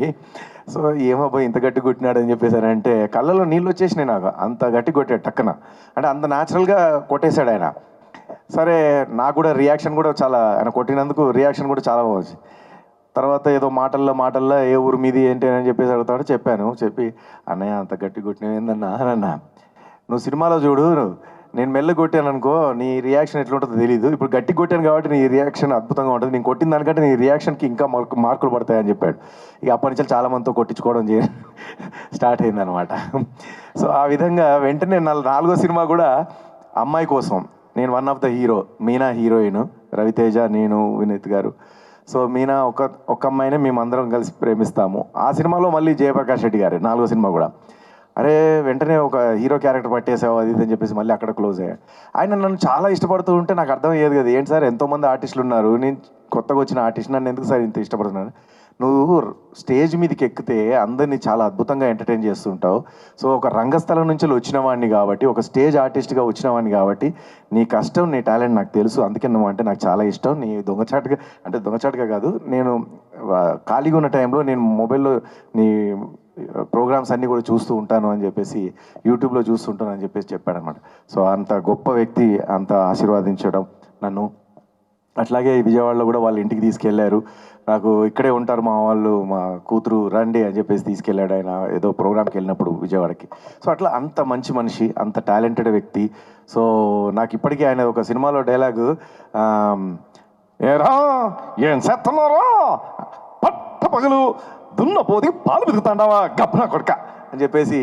సో ఏమోపోయి ఇంత గట్టి కొట్టినాడని చెప్పేసారంటే కళ్ళలో నీళ్ళు వచ్చేసినాయి నాకు. అంత గట్టి కొట్టాడు టక్కన, అంటే అంత న్యాచురల్గా కొట్టేశాడు ఆయన. సరే నాకు కూడా రియాక్షన్ కూడా చాలా, ఆయన కొట్టినందుకు రియాక్షన్ కూడా చాలా బాగుంది. తర్వాత ఏదో మాటల్లో ఏ ఊరు మీది ఏంటి అని చెప్పేసి అడుగుతాడు. చెప్పాను. చెప్పి అన్నయ్య అంత గట్టి కొట్టినవి ఏందన్నా అన్న, నువ్వు సినిమాలో చూడు, నేను మెల్ల కొట్టాను అనుకో నీ రియాక్షన్ ఎట్లుంటుందో తెలీదు, ఇప్పుడు గట్టి కొట్టాను కాబట్టి నీ రియాక్షన్ అద్భుతంగా ఉంటుంది, నేను కొట్టిన దానికంటే నీ రియాక్షన్కి ఇంకా మార్కులు పడతాయని చెప్పాడు. ఇక అప్పటి నుంచి చాలా మందితో కొట్టించుకోవడం స్టార్ట్ అయిందనమాట. సో ఆ విధంగా వెంటనే 4వ సినిమా కూడా అమ్మాయి కోసం నేను one of the hero, Meena heroine, Raviteja, నేను, వినీత్ గారు. సో మీనా ఒక అమ్మాయినే మేమందరం కలిసి ప్రేమిస్తాము. ఆ సినిమాలో మళ్ళీ జయప్రకాష్ రెడ్డి గారు 4వ సినిమా కూడా. అరే వెంటనే ఒక హీరో క్యారెక్టర్ పట్టేసావు అది ఇది అని చెప్పేసి మళ్ళీ అక్కడ క్లోజ్ అయ్యాడు. ఆయన నన్ను చాలా ఇష్టపడుతూ ఉంటే నాకు అర్థమయ్యేది కదా, ఏంటి సార్ ఎంతోమంది ఆర్టిస్టులు ఉన్నారు, నేను కొత్తగా వచ్చిన ఆర్టిస్ట్, నన్ను ఎందుకు సార్ ఇంత ఇష్టపడుతున్నాను? నువ్వు స్టేజ్ మీదకి ఎక్కితే అందరినీ చాలా అద్భుతంగా ఎంటర్టైన్ చేస్తుంటావు. సో ఒక రంగస్థలం నుంచి వచ్చిన వాడిని కాబట్టి, ఒక స్టేజ్ ఆర్టిస్ట్గా వచ్చిన వాడిని కాబట్టి నీ కష్టం, నీ టాలెంట్ నాకు తెలుసు, అందుకే నువ్వు అంటే నాకు చాలా ఇష్టం. నీ దొంగచాటుగా కాదు, నేను ఖాళీగా ఉన్న టైంలో నేను మొబైల్లో నీ ప్రోగ్రామ్స్ అన్నీ కూడా చూస్తూ ఉంటాను అని చెప్పేసి, యూట్యూబ్లో చూస్తుంటాను అని చెప్పేసి చెప్పాడనమాట. సో అంత గొప్ప వ్యక్తి అంత ఆశీర్వాదించడం నన్ను. అట్లాగే విజయవాడలో కూడా వాళ్ళ ఇంటికి తీసుకెళ్లారు. నాకు ఇక్కడే ఉంటారు మా వాళ్ళు, మా కూతురు రండి అని చెప్పేసి తీసుకెళ్ళాడు ఆయన ఏదో ప్రోగ్రామ్కి వెళ్ళినప్పుడు విజయవాడకి. సో అట్లా అంత మంచి మనిషి, అంత టాలెంటెడ్ వ్యక్తి. సో నాకు ఇప్పటికీ ఆయన ఒక సినిమాలో డైలాగు, ఏరా ఏం చేస్తున్నారా పట్ట పగలు దున్నపోది పాలు బిగుతాండావా గబ్బనా కొడక అని చెప్పేసి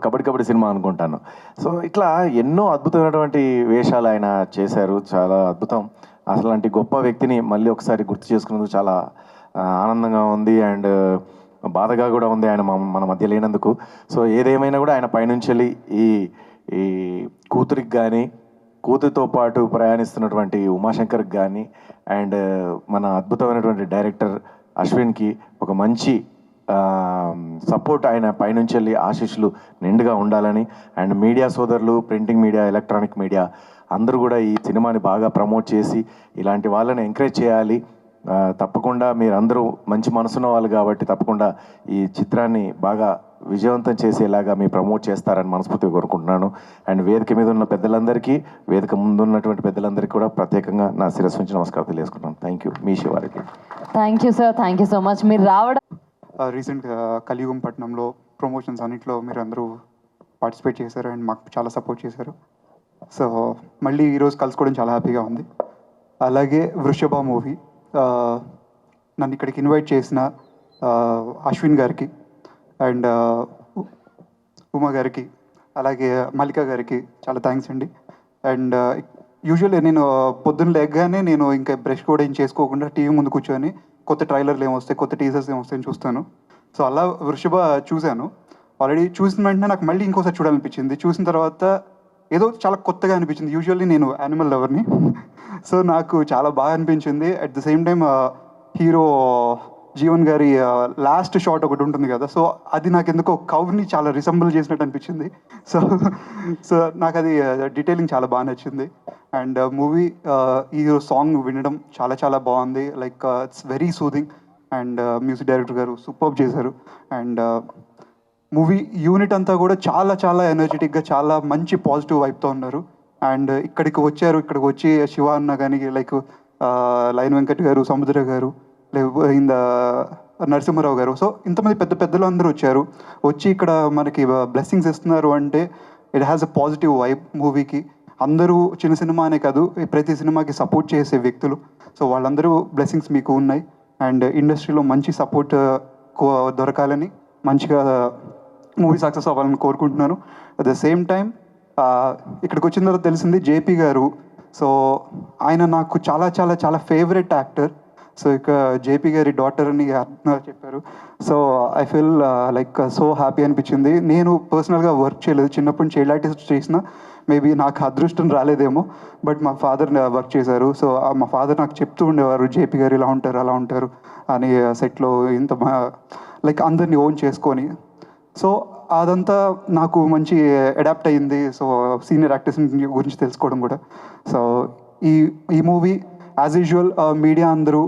కబడ్డీ సినిమా అనుకుంటాను. సో ఇట్లా ఎన్నో అద్భుతమైనటువంటి వేషాలు ఆయన చేశారు, చాలా అద్భుతం. అసలాంటి గొప్ప వ్యక్తిని మళ్ళీ ఒకసారి గుర్తు చేసుకున్నందుకు చాలా ఆనందంగా ఉంది అండ్ బాధగా కూడా ఉంది ఆయన మన మధ్య లేనందుకు. సో ఏదేమైనా కూడా ఆయన పైనుంచి వెళ్ళి ఈ కూతురికి కానీ, కూతురితో పాటు ప్రయాణిస్తున్నటువంటి ఉమాశంకర్కి కానీ అండ్ మన అద్భుతమైనటువంటి డైరెక్టర్ అశ్విన్కి ఒక మంచి సపోర్ట్ ఆయన పైనుంచి వెళ్ళి ఆశీస్సులు నిండుగా ఉండాలని అండ్ మీడియా సోదరులు, ప్రింటింగ్ మీడియా, ఎలక్ట్రానిక్ మీడియా అందరూ కూడా ఈ సినిమాని బాగా ప్రమోట్ చేసి ఇలాంటి వాళ్ళని ఎంకరేజ్ చేయాలి. తప్పకుండా మీరందరూ మంచి మనసున్న వాళ్ళు కాబట్టి తప్పకుండా ఈ చిత్రాన్ని బాగా విజయవంతం చేసేలాగా మీరు ప్రమోట్ చేస్తారని మనస్ఫూర్తిగా కోరుకుంటున్నాను. అండ్ వేదిక మీద ఉన్న పెద్దలందరికీ, వేదిక ముందున్నటువంటి పెద్దలందరికీ కూడా ప్రత్యేకంగా నా శిరస్సు నుంచి నమస్కారం తెలియజేసుకుంటున్నాను. Thank you. మీ శివారికి. Thank you sir, thank you so much. మీరు రావడం రీసెంట్గా కలియుగం పట్టణంలో ప్రమోషన్స్ అన్నింటిలో మీరు అందరూ పార్టిసిపేట్ చేశారు అండ్ మాకు చాలా సపోర్ట్ చేశారు. సో మళ్ళీ ఈరోజు కలుసుకోవడం చాలా హ్యాపీగా ఉంది. అలాగే వృషభ మూవీ నన్ను ఇక్కడికి ఇన్వైట్ చేసిన అశ్విన్ గారికి అండ్ ఉమా గారికి అలాగే మల్లిక గారికి చాలా థ్యాంక్స్ అండి. అండ్ యూజువల్లీ నేను పొద్దున్న లేకగానే నేను ఇంకా బ్రష్ కూడా ఏం చేసుకోకుండా టీవీ ముందు కూర్చొని కొత్త ట్రైలర్లు ఏమొస్తాయి, కొత్త టీజర్స్ ఏమొస్తాయని చూస్తాను. సో అలా వృషభ చూశాను. ఆల్రెడీ చూసిన వెంటనే నాకు మళ్ళీ ఇంకోసారి చూడాలనిపించింది. చూసిన తర్వాత ఏదో చాలా కొత్తగా అనిపించింది. యూజువల్లీ నేను యానిమల్ లవర్ని, సో నాకు చాలా బాగా అనిపించింది. At the same time hero Jeevan గారి లాస్ట్ షాట్ ఒకటి ఉంటుంది కదా, సో అది నాకు ఎందుకో కవ్ని చాలా రిసెంబుల్ చేసినట్టు అనిపించింది. సో నాకు అది డీటెయిలింగ్ చాలా బాగా నచ్చింది. అండ్ మూవీ ఈ సాంగ్ వినడం చాలా చాలా బాగుంది. Like it's very soothing and music director గారు సూపర్బ్ చేశారు. అండ్ మూవీ యూనిట్ అంతా కూడా చాలా చాలా ఎనర్జెటిక్గా చాలా మంచి పాజిటివ్ వైబ్తో ఉన్నారు. అండ్ ఇక్కడికి వచ్చి శివ అన్న కానీ లైక్ లైన్ వెంకట్ గారు, సముద్ర గారు, లేకపోతే నరసింహారావు గారు, సో ఇంతమంది పెద్దలు అందరూ వచ్చి ఇక్కడ మనకి బ్లెస్సింగ్స్ ఇస్తున్నారు అంటే it has a positive vibe మూవీకి. అందరూ చిన్న సినిమా అనే కాదు, ప్రతి సినిమాకి సపోర్ట్ చేసే వ్యక్తులు. సో వాళ్ళందరూ బ్లెస్సింగ్స్ మీకు ఉన్నాయి. అండ్ ఇండస్ట్రీలో మంచి సపోర్ట్ దొరకాలని, మంచిగా మూవీ సక్సెస్ అవ్వాలని కోరుకుంటున్నాను. అట్ ద సేమ్ టైం ఇక్కడికి వచ్చిన తర్వాత తెలిసింది జేపీ గారు. సో ఆయన నాకు చాలా చాలా చాలా ఫేవరెట్ యాక్టర్. సో ఇక జేపీ గారి డాటర్ అని చెప్పారు. So I feel like so happy అనిపించింది. నేను పర్సనల్గా వర్క్ చేయలేదు, చిన్నప్పటి నుంచి చైల్డ్ ఆర్టిస్ట్ చేసిన, మేబీ నాకు అదృష్టం రాలేదేమో, బట్ మా ఫాదర్ వర్క్ చేశారు. సో మా ఫాదర్ నాకు చెప్తూ ఉండేవారు, జేపీ గారు ఇలా ఉంటారు అలా ఉంటారు అని సెట్లో ఇంత లైక్ అందరినీ ఓన్ చేసుకొని. సో అదంతా నాకు మంచి అడాప్ట్ అయ్యింది. సో సీనియర్ యాక్టర్స్ గురించి తెలుసుకోవడం కూడా. సో ఈ మూవీ యాజ్ యూజువల్ మీడియా అందరూ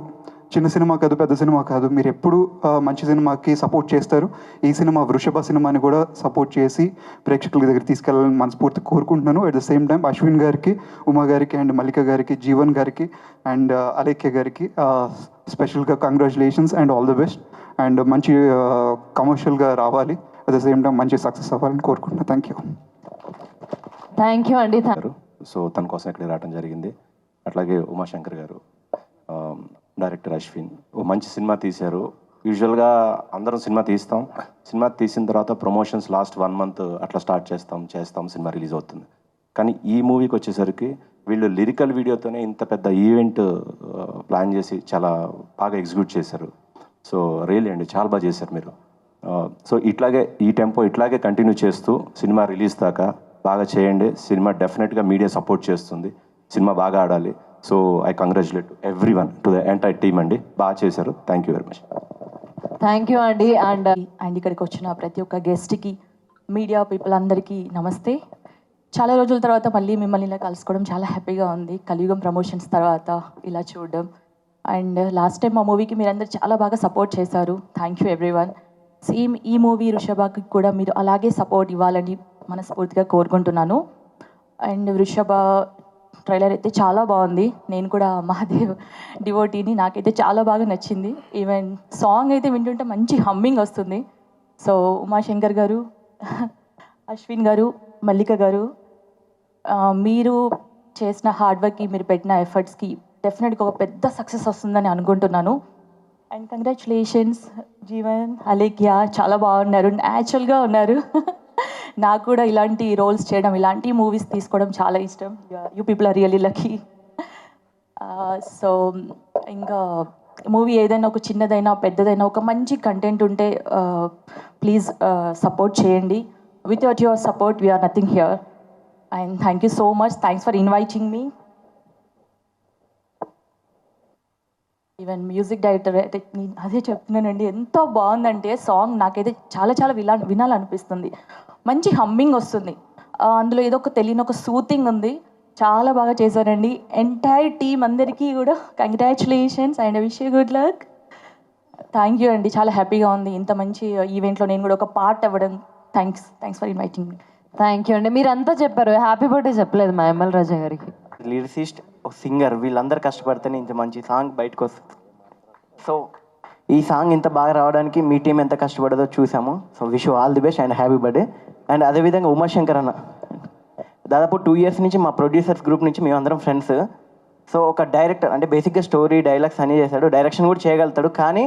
చిన్న సినిమా కాదు, పెద్ద సినిమా కాదు, మీరు ఎప్పుడు మంచి సినిమాకి సపోర్ట్ చేస్తారు. ఈ సినిమా వృషభ సినిమాని కూడా సపోర్ట్ చేసి ప్రేక్షకుల దగ్గర తీసుకెళ్ళాలని మనస్ఫూర్తి కోరుకుంటున్నాను. At the same time Ashwin గారికి, ఉమా గారికి, అండ్ మల్లిక గారికి, జీవన్ గారికి, అండ్ అలేఖ్య గారికి స్పెషల్గా congratulations and all the best. And మంచి కమర్షియల్గా రావాలి, అట్ ద సేమ్ టైం మంచి సక్సెస్ అవ్వాలని కోరుకుంటున్నాను. థ్యాంక్ యూ అండి. సో తన కోసం ఇక్కడికి రావడం జరిగింది. అట్లాగే ఉమాశంకర్ గారు, డైరెక్టర్ అశ్విన్, ఓ మంచి సినిమా తీశారు. యూజువల్గా అందరం సినిమా తీసిన తర్వాత ప్రమోషన్స్ లాస్ట్ 1 month అట్లా స్టార్ట్ చేస్తాం సినిమా రిలీజ్ అవుతుంది. కానీ ఈ మూవీకి వచ్చేసరికి వీళ్ళు లిరికల్ వీడియోతోనే ఇంత పెద్ద ఈవెంట్ ప్లాన్ చేసి చాలా బాగా ఎగ్జిక్యూట్ చేశారు. సో రియల్లీ అండి, చాలా బాగా చేశారు మీరు. సో ఈ టెంపో ఇట్లాగే కంటిన్యూ చేస్తూ సినిమా రిలీజ్ దాకా బాగా చేయండి. సినిమా డెఫినెట్గా మీడియా సపోర్ట్ చేస్తుంది, సినిమా బాగా ఆడాలి. So I congratulate everyone, to the entire team అండి, బాగా చేశారు. Thank you very much. Thank you అండి. అండ్ ఇక్కడికి వచ్చిన ప్రతి ఒక్క గెస్ట్కి, మీడియా పీపుల్ అందరికీ నమస్తే. చాలా రోజుల తర్వాత మళ్ళీ మిమ్మల్ని ఇలా కలుసుకోవడం చాలా హ్యాపీగా ఉంది. కలియుగం ప్రమోషన్స్ తర్వాత ఇలా చూడడం. అండ్ లాస్ట్ టైం మా మూవీకి మీరందరూ చాలా బాగా సపోర్ట్ చేశారు. Thank you everyone. సేమ్ ఈ మూవీ వృషభకి కూడా మీరు అలాగే సపోర్ట్ ఇవ్వాలని మనస్ఫూర్తిగా కోరుకుంటున్నాను. అండ్ వృషభ ట్రైలర్ అయితే చాలా బాగుంది. నేను కూడా మహాదేవ్ డివోటీని, నాకైతే చాలా బాగా నచ్చింది. ఈవెన్ సాంగ్ అయితే వింటుంటే మంచి హమ్మింగ్ వస్తుంది. సో ఉమాశంకర్ గారు, అశ్విన్ గారు, మల్లిక గారు, మీరు చేసిన హార్డ్ వర్క్కి, మీరు పెట్టిన ఎఫర్ట్స్కి డెఫినెట్గా ఒక పెద్ద సక్సెస్ వస్తుందని అనుకుంటున్నాను. అండ్ కంగ్రాచులేషన్స్ జీవన్, అలేఖ్య, చాలా బాగున్నారు, న్యాచురల్గా ఉన్నారు. నాకు కూడా ఇలాంటి రోల్స్ చేయడం, ఇలాంటి మూవీస్ తీసుకోవడం చాలా ఇష్టం. You people are really lucky. So ఇంకా మూవీ ఏదైనా ఒక చిన్నదైనా పెద్దదైనా ఒక మంచి కంటెంట్ ఉంటే ప్లీజ్ సపోర్ట్ చేయండి. Without your support we are nothing here. And thank you so much. Thanks for inviting me. Even music director అయితే అదే చెప్తున్నానండి, ఎంతో బాగుందంటే సాంగ్ నాకైతే చాలా చాలా వినాలనిపిస్తుంది. మంచి హమ్మింగ్ వస్తుంది, అందులో ఏదో ఒక తెలియని ఒక సూతింగ్ ఉంది. చాలా బాగా చేశారండి. ఎంటైర్ టీమ్ అందరికీ కూడా congratulations and wish you good luck. Thank you అండి, చాలా హ్యాపీగా ఉంది ఇంత మంచి ఈవెంట్లో నేను కూడా ఒక పార్ట్ అవ్వడం. Thanks for inviting me. Thank you అండి. మీరంతా చెప్పారు, హ్యాపీ బర్త్డే చెప్పలేదు మా ఎంఎల్ రాజా గారికి. లిరిసిస్ట్, ఒక సింగర్, వీళ్ళందరూ కష్టపడితేనే ఇంత మంచి సాంగ్ బయటకు వస్తుంది. సో ఈ సాంగ్ ఇంత బాగా రావడానికి మీ టీం ఎంత కష్టపడదో చూసాము. So wish all the best and happy birthday. And అదేవిధంగా ఉమాశంకర్ అన్న, దాదాపు 2 years నుంచి మా ప్రొడ్యూసర్స్ గ్రూప్ నుంచి మేమందరం ఫ్రెండ్స్. సో ఒక డైరెక్టర్ అంటే బేసిక్గా స్టోరీ, డైలాగ్స్ అన్నీ చేశాడు, డైరెక్షన్ కూడా చేయగలుగుతాడు. కానీ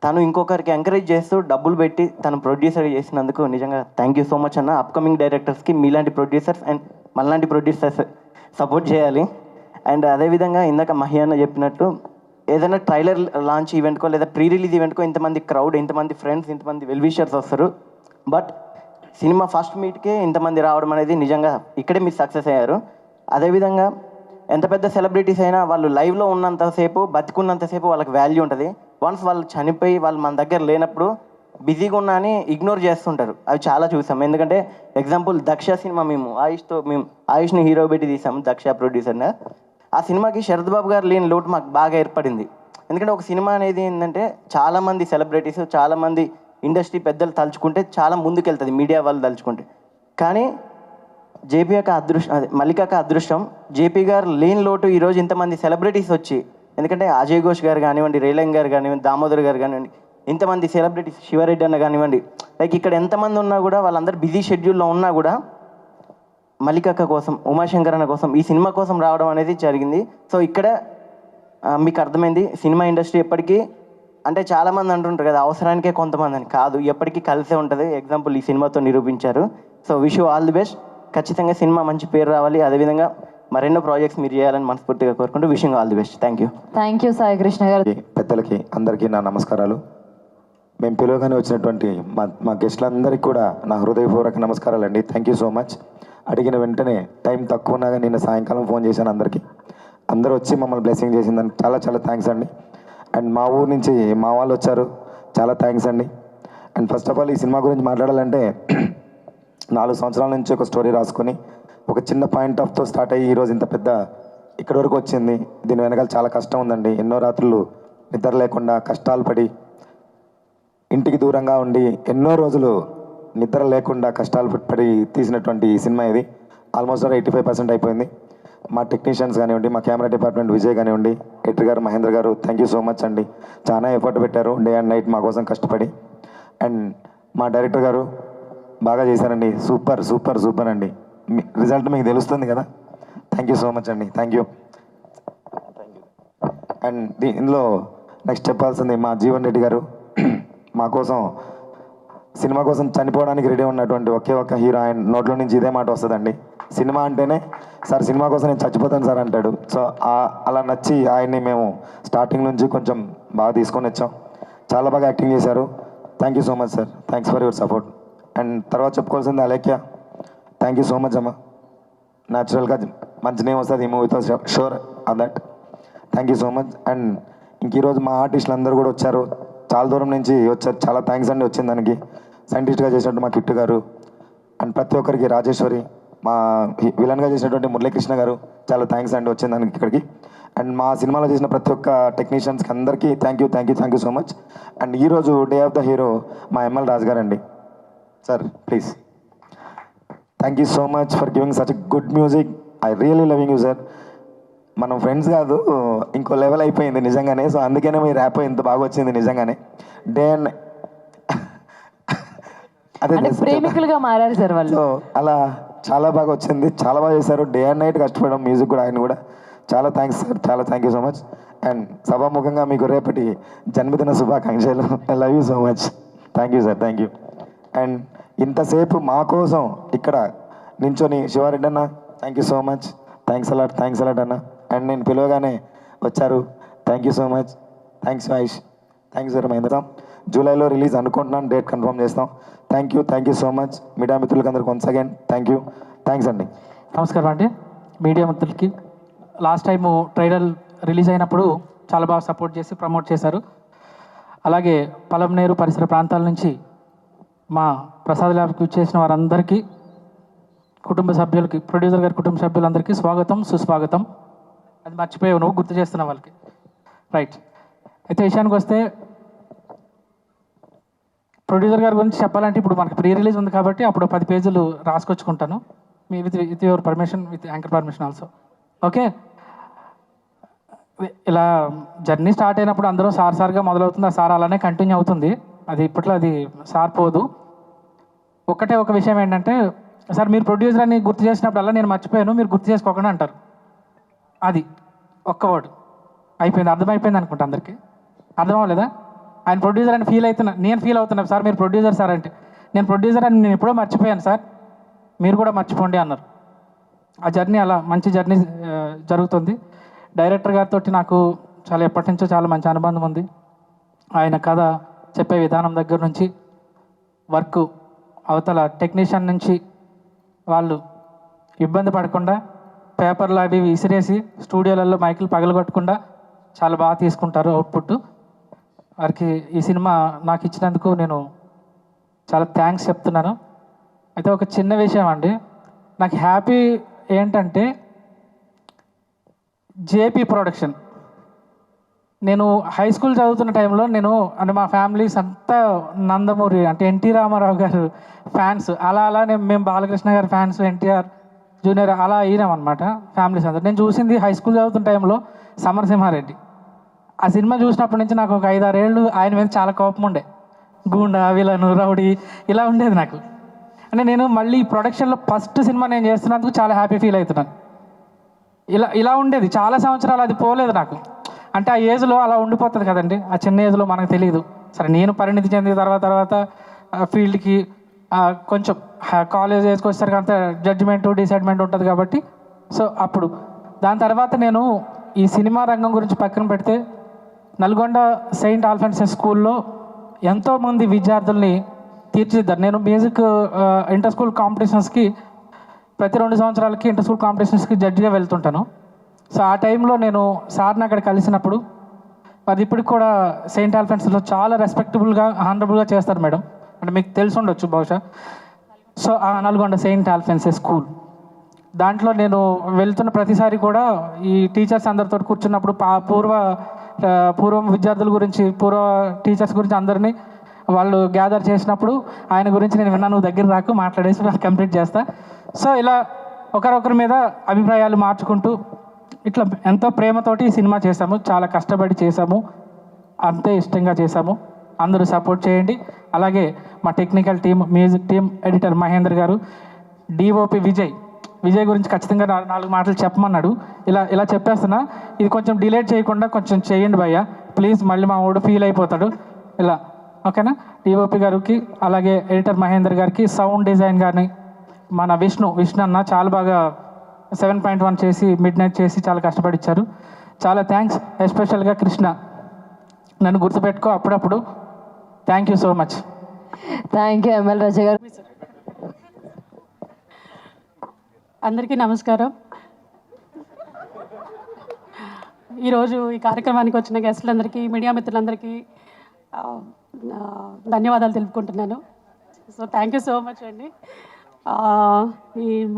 తను ఇంకొకరికి ఎంకరేజ్ చేస్తూ డబ్బులు పెట్టి తను ప్రొడ్యూసర్ చేసినందుకు నిజంగా థ్యాంక్ యూ సో మచ్ అన్న. అప్కమింగ్ డైరెక్టర్స్కి మీలాంటి ప్రొడ్యూసర్స్ అండ్ మళ్ళాంటి ప్రొడ్యూసర్స్ సపోర్ట్ చేయాలి. అండ్ అదేవిధంగా ఇందాక మహి అన్న చెప్పినట్టు ఏదైనా ట్రైలర్ లాంచ్ ఈవెంట్కో లేదా ప్రీ రిలీజ్ ఈవెంట్కో ఇంతమంది క్రౌడ్, ఇంతమంది ఫ్రెండ్స్, ఇంతమంది వెల్విషర్స్ వస్తారు. బట్ సినిమా ఫస్ట్ మీట్కే ఇంతమంది రావడం అనేది నిజంగా ఇక్కడే మీరు సక్సెస్ అయ్యారు. అదేవిధంగా ఎంత పెద్ద సెలబ్రిటీస్ అయినా వాళ్ళు లైవ్లో ఉన్నంతసేపు, బతికున్నంతసేపు వాళ్ళకి వాల్యూ ఉంటుంది. వన్స్ వాళ్ళు చనిపోయి వాళ్ళు మన దగ్గర లేనప్పుడు బిజీగా ఉన్నా అని ఇగ్నోర్ చేస్తుంటారు. అవి చాలా చూసాం. ఎందుకంటే ఎగ్జాంపుల్ దక్ష సినిమా మేము ఆయుష్ని హీరో పెట్టి తీసాము, దక్ష ప్రొడ్యూసర్గా. ఆ సినిమాకి శరత్ బాబు గారు లేని లోటు మాకు బాగా ఏర్పడింది. ఎందుకంటే ఒక సినిమా అనేది ఏంటంటే చాలామంది సెలబ్రిటీస్, చాలామంది ఇండస్ట్రీ పెద్దలు తలుచుకుంటే చాలా ముందుకెళ్తుంది, మీడియా వాళ్ళు తలుచుకుంటే. కానీ జేపీ యొక్క అదృష్టం, అదే మల్లిక యొక్క అదృష్టం, జేపీ గారు లేని లోటు ఈరోజు ఇంతమంది సెలబ్రిటీస్ వచ్చి, ఎందుకంటే అజయ్ ఘోష్ గారు కానివ్వండి, రేలంగ్ గారు కానివ్వండి, దామోదర్ గారు కానివ్వండి, ఇంతమంది సెలబ్రిటీస్, శివారెడ్డి అన్న కానివ్వండి, లైక్ ఇక్కడ ఎంతమంది ఉన్నా కూడా వాళ్ళందరూ బిజీ షెడ్యూల్లో ఉన్నా కూడా మల్లికక్క కోసం, ఉమాశంకర్ అన్న కోసం, ఈ సినిమా కోసం రావడం అనేది జరిగింది. సో ఇక్కడ మీకు అర్థమైంది సినిమా ఇండస్ట్రీ ఎప్పటికీ, అంటే చాలామంది అంటుంటారు కదా అవసరానికే కొంతమంది అని, కాదు ఎప్పటికీ కలిసే ఉంటుంది. ఎగ్జాంపుల్ ఈ సినిమాతో నిరూపించారు. So wish you all the best. ఖచ్చితంగా సినిమా మంచి పేరు రావాలి, అదేవిధంగా మరెన్నో ప్రాజెక్ట్స్ మీరు చేయాలని మనస్ఫూర్తిగా కోరుకుంటూ wishing all the best. Thank you Sai Krishna గారు. పెద్దలకి అందరికీ నా నమస్కారాలు. మేము పిలువగానే వచ్చినటువంటి మా గెస్టులందరికీ కూడా నా హృదయపూర్వక నమస్కారాలు అండి. Thank you so much. అడిగిన వెంటనే టైం తక్కువ ఉన్నాగా నిన్న సాయంకాలం ఫోన్ చేశాను అందరికీ. అందరూ వచ్చి మమ్మల్ని బ్లెస్సింగ్ చేసిందని చాలా చాలా థ్యాంక్స్ అండి. అండ్ మా ఊరు నుంచి మా వాళ్ళు వచ్చారు, చాలా థ్యాంక్స్ అండి. అండ్ ఫస్ట్ ఆఫ్ ఆల్ ఈ సినిమా గురించి మాట్లాడాలంటే 4 సంవత్సరాల నుంచి ఒక స్టోరీ రాసుకొని ఒక చిన్న పాయింట్ ఆఫ్తో స్టార్ట్ అయ్యి ఈరోజు ఇంత పెద్ద ఇక్కడి వరకు వచ్చింది. దీని వెనకాల చాలా కష్టం ఉందండి. ఎన్నో రాత్రులు నిద్ర లేకుండా కష్టాలు పడి ఇంటికి దూరంగా ఉండి ఎన్నో రోజులు నిద్ర లేకుండా కష్టాలు పడి తీసినటువంటి ఈ సినిమా ఇది. ఆల్మోస్ట్ 85% అయిపోయింది. మా టెక్నీషియన్స్ కానివ్వండి, మా కెమెరా డిపార్ట్మెంట్ విజయ్ కానివ్వండి, ఎడిటర్ గారు మహేంద్ర గారు, థ్యాంక్ యూ సో మచ్ అండి. చాలా ఎఫర్ట్ పెట్టారు డే అండ్ నైట్ మా కోసం కష్టపడి. అండ్ మా డైరెక్టర్ గారు బాగా చేశారండి. సూపర్ సూపర్ సూపర్ అండి. రిజల్ట్ మీకు తెలుస్తుంది కదా. థ్యాంక్ యూ సో మచ్ అండి. Thank you. అండ్ ఇందులో నెక్స్ట్ చెప్పాల్సింది మా జీవన్ రెడ్డి గారు. మా కోసం సినిమా కోసం చనిపోవడానికి రెడీ ఉన్నటువంటి ఒకే ఒక్క హీరో. ఆయన నోట్లో నుంచి ఇదే మాట వస్తుందండి, సినిమా అంటేనే సార్ సినిమా కోసం నేను చచ్చిపోతాను సార్ అంటాడు. సో అలా నచ్చి ఆయన్ని మేము స్టార్టింగ్ నుంచి కొంచెం బాగా తీసుకొని వచ్చాం. చాలా బాగా యాక్టింగ్ చేశారు. Thank you so much sir. Thanks for your support. And తర్వాత చెప్పుకోవాల్సింది Alekhya. Thank you so much అమ్మ. న్యాచురల్గా మంచి నేమ్ వస్తుంది ఈ మూవీతో, sure on that. Thank you so much. And ఇంక ఈరోజు మా ఆర్టిస్టులు అందరూ కూడా వచ్చారు, చాలా దూరం నుంచి వచ్చారు. చాలా థ్యాంక్స్ అండి వచ్చిన దానికి. సైంటిస్ట్గా చేసినట్టు మా కిట్టు గారు, అండ్ ప్రతి ఒక్కరికి, రాజేశ్వరి, మా విలన్గా చేసినటువంటి మురళీకృష్ణ గారు, చాలా థ్యాంక్స్ అండి వచ్చిన దానికి ఇక్కడికి. అండ్ మా సినిమాలో చేసిన ప్రతి ఒక్క టెక్నీషియన్స్కి అందరికీ thank you so much. And ఈరోజు డే ఆఫ్ ద హీరో మా ఎంఎల్ రాజు గారు అండి. Sir please. Thank you so much for giving such good music. I really loving you sir. మనం ఫ్రెండ్స్ కాదు, ఇంకో లెవెల్ అయిపోయింది నిజంగానే. సో అందుకనే మీ ర్యాప్ ఇంత బాగా వచ్చింది నిజంగానే. డే అండ్ అదే ప్రేమికులుగా మారారు సార్ వాళ్ళు. సో అలా చాలా బాగా వచ్చింది, చాలా బాగా చేశారు. డే అండ్ నైట్ కష్టపడడం, మ్యూజిక్ కూడా ఆయన కూడా. చాలా థ్యాంక్స్ సార్, చాలా thank you so much. And సభాముఖంగా మీకు రేపటి జన్మదిన శుభాకాంక్షలు. I love you so much. Thank you sir, thank you. And ఇంతసేపు మా కోసం ఇక్కడ నించొని శివారెడ్డి అన్న, thank you so much. Thanks a lot అన్న. అండ్ నేను పిలవగానే వచ్చారు, thank you so much. Thanks Ayush, thanks sir Mahendra. జూలైలో రిలీజ్ అనుకుంటున్నాను, డేట్ కన్ఫర్మ్ చేస్తాం. Thank you so much. Media మిత్రులకి అందరికి వన్స్ అగైన్ థ్యాంక్స్ అండి. నమస్కారం అండి మీడియా మిత్రులకి. లాస్ట్ టైము ట్రైలర్ రిలీజ్ అయినప్పుడు చాలా బాగా సపోర్ట్ చేసి ప్రమోట్ చేశారు. అలాగే పలంనేరు పరిసర ప్రాంతాల నుంచి మా ప్రసాద్ ల్యాబ్కి చేసిన వారందరికీ, కుటుంబ సభ్యులకి, ప్రొడ్యూసర్ గారి కుటుంబ సభ్యులందరికీ స్వాగతం సుస్వాగతం. అది మర్చిపోయావు నువ్వు, గుర్తు చేస్తున్నా వాళ్ళకి. రైట్. అయితే విషయానికి వస్తే ప్రొడ్యూసర్ గారి గురించి చెప్పాలంటే ఇప్పుడు మనకి ప్రీ రిలీజ్ ఉంది కాబట్టి అప్పుడు 10 పేజీలు రాసుకొచ్చుకుంటాను, మీ with your permission, with anchor permission also. Okay. ఇలా జర్నీ స్టార్ట్ అయినప్పుడు అందరూ సార్గా మొదలవుతుంది, ఆ సార్ అలానే కంటిన్యూ అవుతుంది. అది ఇప్పట్లో అది సార్ పోదు. ఒకటే ఒక విషయం ఏంటంటే, సార్ మీరు ప్రొడ్యూసర్ అని గుర్తు చేసినప్పుడల్లా నేను మర్చిపోయాను, మీరు గుర్తు చేసుకోకుండా అంటారు. అది ఒక్క వర్డ్ అయిపోయింది, అర్థమైపోయింది అనుకుంటా అందరికీ. అర్థం అవ్వలేదా? ఆయన ప్రొడ్యూసర్ అని నేను ఫీల్ అవుతున్నా సార్, మీరు ప్రొడ్యూసర్ సార్ అంటే. నేను ప్రొడ్యూసర్ అని నేను ఎప్పుడో మర్చిపోయాను సార్, మీరు కూడా మర్చిపోండి అన్నారు. ఆ జర్నీ అలా మంచి జర్నీ జరుగుతుంది. డైరెక్టర్ గారితో నాకు చాలా ఎప్పటి నుంచో చాలా మంచి అనుబంధం ఉంది. ఆయన కథ చెప్పే విధానం దగ్గర నుంచి, వర్క్ అవతల టెక్నీషియన్ నుంచి వాళ్ళు ఇబ్బంది పడకుండా, పేపర్లు అవి విసిరేసి స్టూడియోలలో మైకులు పగలగొట్టకుండా చాలా బాగా తీసుకుంటారు అవుట్పుట్. వారికి ఈ సినిమా నాకు ఇచ్చినందుకు నేను చాలా థ్యాంక్స్ చెప్తున్నాను. అయితే ఒక చిన్న విషయం అండి, నాకు హ్యాపీ ఏంటంటే జేపీ ప్రొడక్షన్ నేను హై స్కూల్ చదువుతున్న టైంలో నేను అంటే మా ఫ్యామిలీస్ అంతా నందమూరి అంటే ఎన్టీ రామారావు గారు ఫ్యాన్స్, అలా అలా మేము బాలకృష్ణ గారి ఫ్యాన్స్, ఎన్టీఆర్ జూనియర్ అలా అయినాం అనమాట ఫ్యామిలీస్ అందరూ. నేను చూసింది హై స్కూల్ చదువుతున్న టైంలో సమరసింహారెడ్డి. ఆ సినిమా చూసినప్పటి నుంచి నాకు ఒక 5-6 ఏళ్ళు ఆయన మీద చాలా కోపం ఉండే. గూండా, విలను, రౌడీ ఇలా ఉండేది నాకు. అంటే నేను మళ్ళీ ప్రొడక్షన్లో ఫస్ట్ సినిమా నేను చేస్తున్నందుకు చాలా హ్యాపీ ఫీల్ అవుతున్నాను. ఇలా ఉండేది చాలా సంవత్సరాలు, అది పోలేదు నాకు. అంటే ఆ ఏజ్లో అలా ఉండిపోతుంది కదండి, ఆ చిన్న ఏజ్లో మనకు తెలియదు. సరే నేను పరిణితి చెందిన తర్వాత ఫీల్డ్కి కొంచెం కాలేజ్ ఏజ్కి వచ్చేసరికి అంత జడ్జిమెంట్ డిసైడ్మెంట్ ఉంటుంది కాబట్టి సో అప్పుడు దాని తర్వాత నేను ఈ సినిమా రంగం గురించి పక్కన పెడితే నల్గొండ సెయింట్ ఆల్ఫెన్సెస్ స్కూల్లో ఎంతోమంది విద్యార్థుల్ని తీర్చిదిద్దారు. నేను మ్యూజిక్ ఇంటర్ స్కూల్ కాంపిటీషన్స్కి ప్రతి 2 సంవత్సరాలకి ఇంటర్ స్కూల్ కాంపిటీషన్స్కి జడ్జిగా వెళ్తుంటాను. సో ఆ టైంలో నేను సార్ని అక్కడ కలిసినప్పుడు అది ఇప్పటికి కూడా సెయింట్ ఆల్ఫెన్స్లో చాలా రెస్పెక్టబుల్గా హానరబుల్గా చేస్తారు మేడం, అంటే మీకు తెలిసి ఉండొచ్చు బహుశా. సో ఆ నల్గొండ సెయింట్ ఆల్ఫెన్సెస్ స్కూల్ దాంట్లో నేను వెళ్తున్న ప్రతిసారి కూడా ఈ టీచర్స్ అందరితో కూర్చున్నప్పుడు పూర్వం విద్యార్థుల గురించి, పూర్వ టీచర్స్ గురించి అందరినీ వాళ్ళు గ్యాదర్ చేసినప్పుడు ఆయన గురించి నేను విన్నా, నువ్వు దగ్గర రాకు మాట్లాడేసి కంప్లీట్ చేస్తా. సో ఇలా ఒకరొకరి మీద అభిప్రాయాలు మార్చుకుంటూ ఇట్లా ఎంతో ప్రేమతోటి ఈ సినిమా చేశాము, చాలా కష్టపడి చేశాము, అంతే ఇష్టంగా చేశాము. అందరూ సపోర్ట్ చేయండి. అలాగే మా technical team, music team, editor Mahender గారు, డిఓపి విజయ్ గురించి ఖచ్చితంగా 4 మాటలు చెప్పమన్నాడు. ఇలా చెప్పేస్తున్నా, ఇది కొంచెం డిలేట్ చేయకుండా కొంచెం చేయండి భయ్య ప్లీజ్, మళ్ళీ మా వాడు ఫీల్ అయిపోతాడు ఇలా, ఓకేనా. డిఓపి గారికి, అలాగే ఎడిటర్ మహేందర్ గారికి, సౌండ్ డిజైన్ గారిని మన విష్ణు అన్న చాలా బాగా 7.1 చేసి మిడ్ నైట్ చేసి చాలా కష్టపడిచ్చారు. చాలా థ్యాంక్స్. ఎస్పెషల్గా కృష్ణ, నన్ను గుర్తుపెట్టుకో అప్పుడప్పుడు. Thank you so much. Thank you ML Raja garu. అందరికీ నమస్కారం. ఈరోజు ఈ కార్యక్రమానికి వచ్చిన గెస్టులందరికీ, మీడియా మిత్రులందరికీ ధన్యవాదాలు తెలుపుకుంటున్నాను. So thank you so much అండి.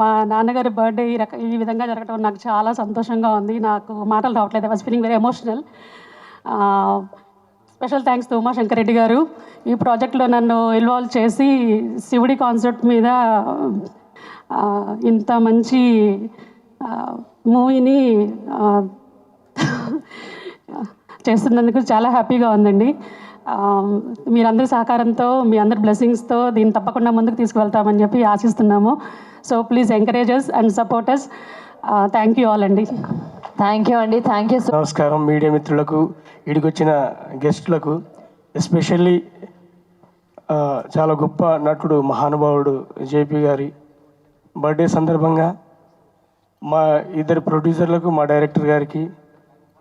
మా నాన్నగారి బర్త్డే ఈ విధంగా జరగడం నాకు చాలా సంతోషంగా ఉంది. నాకు మాటలు రావట్లేదు. I was feeling very emotional. Special thanks to Umashankar Reddy గారు, ఈ ప్రాజెక్ట్లో నన్ను ఇన్వాల్వ్ చేసి శివుడి కాన్సెప్ట్ మీద ఇంత మంచి మూవీని చేస్తున్నందుకు చాలా హ్యాపీగా ఉందండి. మీరందరి సహకారంతో, మీ అందరి బ్లెస్సింగ్స్తో దీన్ని తప్పకుండా ముందుకు తీసుకువెళ్తామని చెప్పి ఆశిస్తున్నాము. So please encourages and supporters. Thank you all అండి. థ్యాంక్ యూ అండి. Thank you. నమస్కారం మీడియా మిత్రులకు, ఇక్కడికి వచ్చిన గెస్టులకు, ఎస్పెషల్లీ చాలా గొప్ప నటుడు, మహానుభావుడు జేపీ గారి బర్త్డే సందర్భంగా మా ఇద్దరు ప్రొడ్యూసర్లకు, మా డైరెక్టర్ గారికి,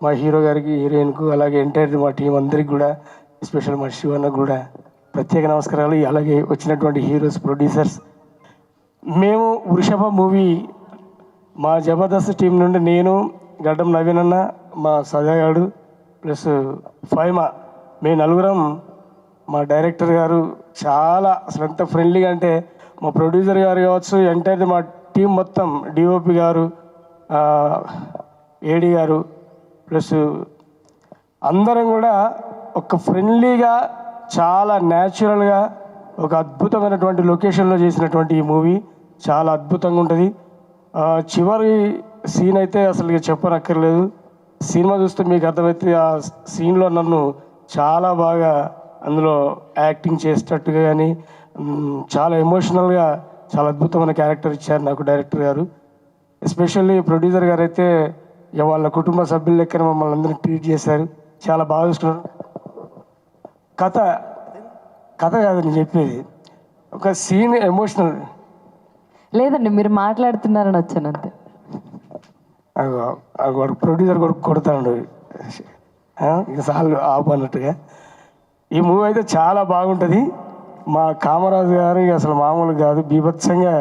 మా హీరో గారికి, హీరోయిన్కు, అలాగే ఎంటైర్ మా టీం అందరికి కూడా, ఎస్పెషల్ మా శివన్నకు కూడా ప్రత్యేక నమస్కారాలు. అలాగే వచ్చినటువంటి హీరోస్, ప్రొడ్యూసర్స్. మేము వృషభ మూవీ మా జబర్దస్త్ టీం నుండి నేను, గడ్డం నవీన్ అన్న, మా సజాగాడు ప్లస్ ఫైమా, మేము నలుగురం, మా డైరెక్టర్ గారు చాలా అసలు ఎంత ఫ్రెండ్లీగా అంటే, మా ప్రొడ్యూసర్ గారు కావచ్చు, ఎంటైర్ మా టీం మొత్తం, డిఓపి గారు, ఏడి గారు ప్లస్ అందరం కూడా ఒక ఫ్రెండ్లీగా, చాలా న్యాచురల్గా, ఒక అద్భుతమైనటువంటి లొకేషన్లో చేసినటువంటి ఈ మూవీ చాలా అద్భుతంగా ఉంటుంది. చివరి సీన్ అయితే అసలు చెప్పనక్కర్లేదు. సినిమా చూస్తే మీకు అర్థమైతే ఆ సీన్లో నన్ను చాలా బాగా అందులో యాక్టింగ్ చేసేటట్టుగా కానీ చాలా ఎమోషనల్గా చాలా అద్భుతమైన క్యారెక్టర్ ఇచ్చారు నాకు డైరెక్టర్ గారు. ఎస్పెషల్లీ ప్రొడ్యూసర్ గారు అయితే వాళ్ళ కుటుంబ సభ్యుల లెక్కన మమ్మల్ని అందరినీ ట్రీట్ చేశారు, చాలా బాగా చూస్తున్నారు. కథ కాదు నేను చెప్పేది, ఒక సీన్ ఎమోషనల్ లేదండి, మీరు మాట్లాడుతున్నారని వచ్చాను అంతే. ప్రొడ్యూసర్ కొడతాడు ఇక సార్లు ఆపు అన్నట్టుగా. ఈ మూవీ అయితే చాలా బాగుంటుంది. మా కామరాజు గారు ఇక అసలు మామూలు కాదు, బీభత్సంగా